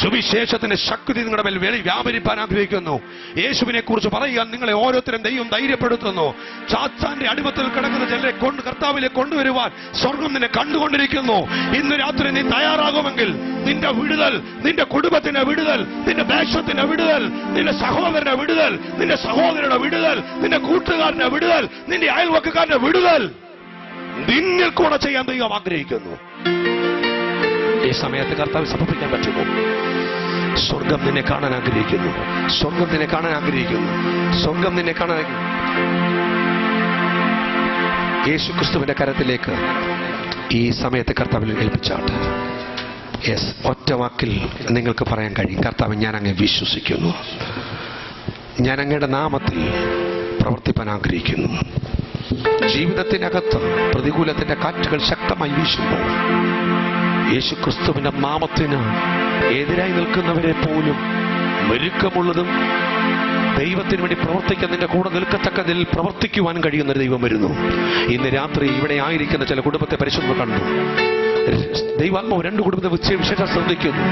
സുവിശേഷത്തിന്റെ ശക്തി നിങ്ങളുടെ മേൽ വ്യാപരിപ്പാൻ ആഗ്രഹിക്കുന്നു. യേശുവിനെ കുറിച്ച് പറയുക. നിങ്ങളെ ഓരോരുത്തരും ദൈവം ധൈര്യപ്പെടുത്തുന്നു. സാത്താന്റെ അടിമത്തിൽ കിടക്കുന്ന ചിലരെ കർത്താവിലേക്ക് കൊണ്ടുവരുവാൻ സ്വർഗം നിന്നെ കണ്ടുകൊണ്ടിരിക്കുന്നു. ഇന്ന് രാത്രി നീ തയ്യാറാകുമെങ്കിൽ നിന്റെ വിടുതൽ, നിന്റെ കുടുംബത്തിന്റെ വിടുതൽ, നിന്റെ ദേശത്തിന്റെ വിടുതൽ, നിന്റെ സഹോദരന്റെ വിടുതൽ, നിന്റെ സഹോദരന്റെ വിടുതൽ, നിന്റെ കൂട്ടുകാരന്റെ വിടുതൽ, നിന്റെ അയൽവക്കക്കാരന്റെ വിടുതൽ നിന്നിൽ കൂടെ ചെയ്യാൻ ദൈവം ആഗ്രഹിക്കുന്നു. ഈ സമയത്ത് കർത്താവ് സമർപ്പിക്കാൻ പറ്റുമോ? സ്വർഗം നിന്നെ കാണാൻ ആഗ്രഹിക്കുന്നു. സ്വർഗം നിന്നെ കാണാൻ ആഗ്രഹിക്കുന്നു. സ്വർഗം നിന്നെ കാണാൻ ആഗ്രഹിക്കുന്നു. യേശു ക്രിസ്തുവിന്റെ കരത്തിലേക്ക് ഈ സമയത്ത് കർത്താവിൽ ഏൽപ്പിച്ചാട്ട്. യെസ്, ഒറ്റ വാക്കിൽ നിങ്ങൾക്ക് പറയാൻ കഴിയും, കർത്താവ്, ഞാൻ അങ്ങേ വിശ്വസിക്കുന്നു, ഞാൻ അങ്ങയുടെ നാമത്തിൽ പ്രവർത്തിപ്പാൻ ആഗ്രഹിക്കുന്നു. ജീവിതത്തിനകത്ത് പ്രതികൂലത്തിന്റെ കാറ്റുകൾ ശക്തമായി വീശുമ്പോൾ യേശു ക്രിസ്തുവിന്റെ നാമത്തിന് എതിരായി നിൽക്കുന്നവരെ പോലും മെരുക്കമുള്ളതും ദൈവത്തിന് വേണ്ടി പ്രവർത്തിക്കാൻ നിന്റെ കൂടെ നിൽക്കത്തക്കതിൽ പ്രവർത്തിക്കുവാൻ കഴിയുന്ന ദൈവം വരുന്നു. ഇന്ന് രാത്രി ഇവിടെ ആയിരിക്കുന്ന ചില കുടുംബത്തെ പരിശോധന കണ്ടു. ദൈവാത്മാവ് രണ്ട് കുടുംബത്തെ വിശേഷം ശ്രദ്ധിക്കുന്നു.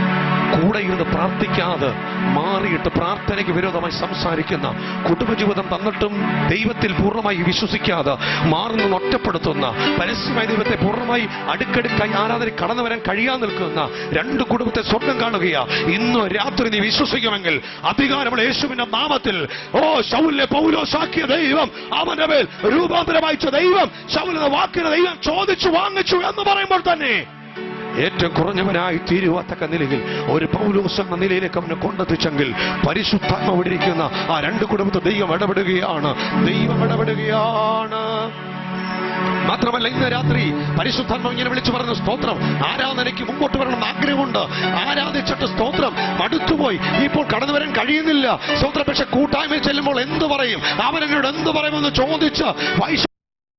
കൂടെ ഇരുന്ന് പ്രാർത്ഥിക്കാതെ മാറിയിട്ട് പ്രാർത്ഥനയ്ക്ക് വിരോധമായി സംസാരിക്കുന്ന, കുടുംബജീവിതം തന്നിട്ടും ദൈവത്തിൽ പൂർണ്ണമായി വിശ്വസിക്കാതെ മാറുന്ന, ഒറ്റപ്പെടുത്തുന്ന, പരസ്യമായി ദൈവത്തെ പൂർണ്ണമായി അടുക്കടുക്കായി ആരാധന കടന്നു വരാൻ കഴിയാതെ നിൽക്കുന്ന രണ്ട് കുടുംബത്തെ സ്വർഗം കാണുകയാ. ഇന്ന് രാത്രി നീ വിശ്വസിക്കുമെങ്കിൽ അധികാരമുള്ള യേശുവിന്റെ നാമത്തിൽ, ശൗലിനെ പൗലോസാക്കിയ ദൈവം, അവന്റെ മേൽ രൂപാന്തരം അയച്ച ദൈവം, ശൗലിന്റെ വാക്കിന് ദൈവം ചോദിച്ചു വാങ്ങിച്ചു എന്ന് പറയുമ്പോൾ തന്നെ ഏറ്റവും കുറഞ്ഞവനായി തീരുവാത്തക്ക നിലയിൽ ഒരു പൗലോസ് എന്ന നിലയിലേക്ക് അവനെ കൊണ്ടെത്തിച്ചെങ്കിൽ പരിശുദ്ധാത്മാവ് ഇരിക്കുന്ന ആ രണ്ട് കുടുംബത്തെ ദൈവം ഇടപെടുകയാണ്. ദൈവം ഇടപെടുകയാണ്. മാത്രമല്ല, ഇന്ന് രാത്രി പരിശുദ്ധാത്മാവ് ഇങ്ങനെ വിളിച്ചു പറഞ്ഞു, സ്തോത്രം, ആരാധനയ്ക്ക് മുമ്പോട്ട് വരണമെന്ന് ആഗ്രഹമുണ്ട്, ആരാധിച്ചിട്ട് സ്തോത്രം മടുത്തുപോയി, ഇപ്പോൾ കടന്നു വരാൻ കഴിയുന്നില്ല സ്തോത്രം, പക്ഷെ കൂട്ടായ്മയിൽ ചെല്ലുമ്പോൾ എന്ത് പറയും, അവൻ എന്നോട് എന്ത് പറയുമെന്ന് ചോദിച്ച്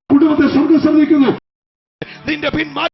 കുടുംബത്തെ സ്വർഗ്ഗം ശ്രദ്ധിക്കുന്നു. നിന്റെ പിന്മാറ്റം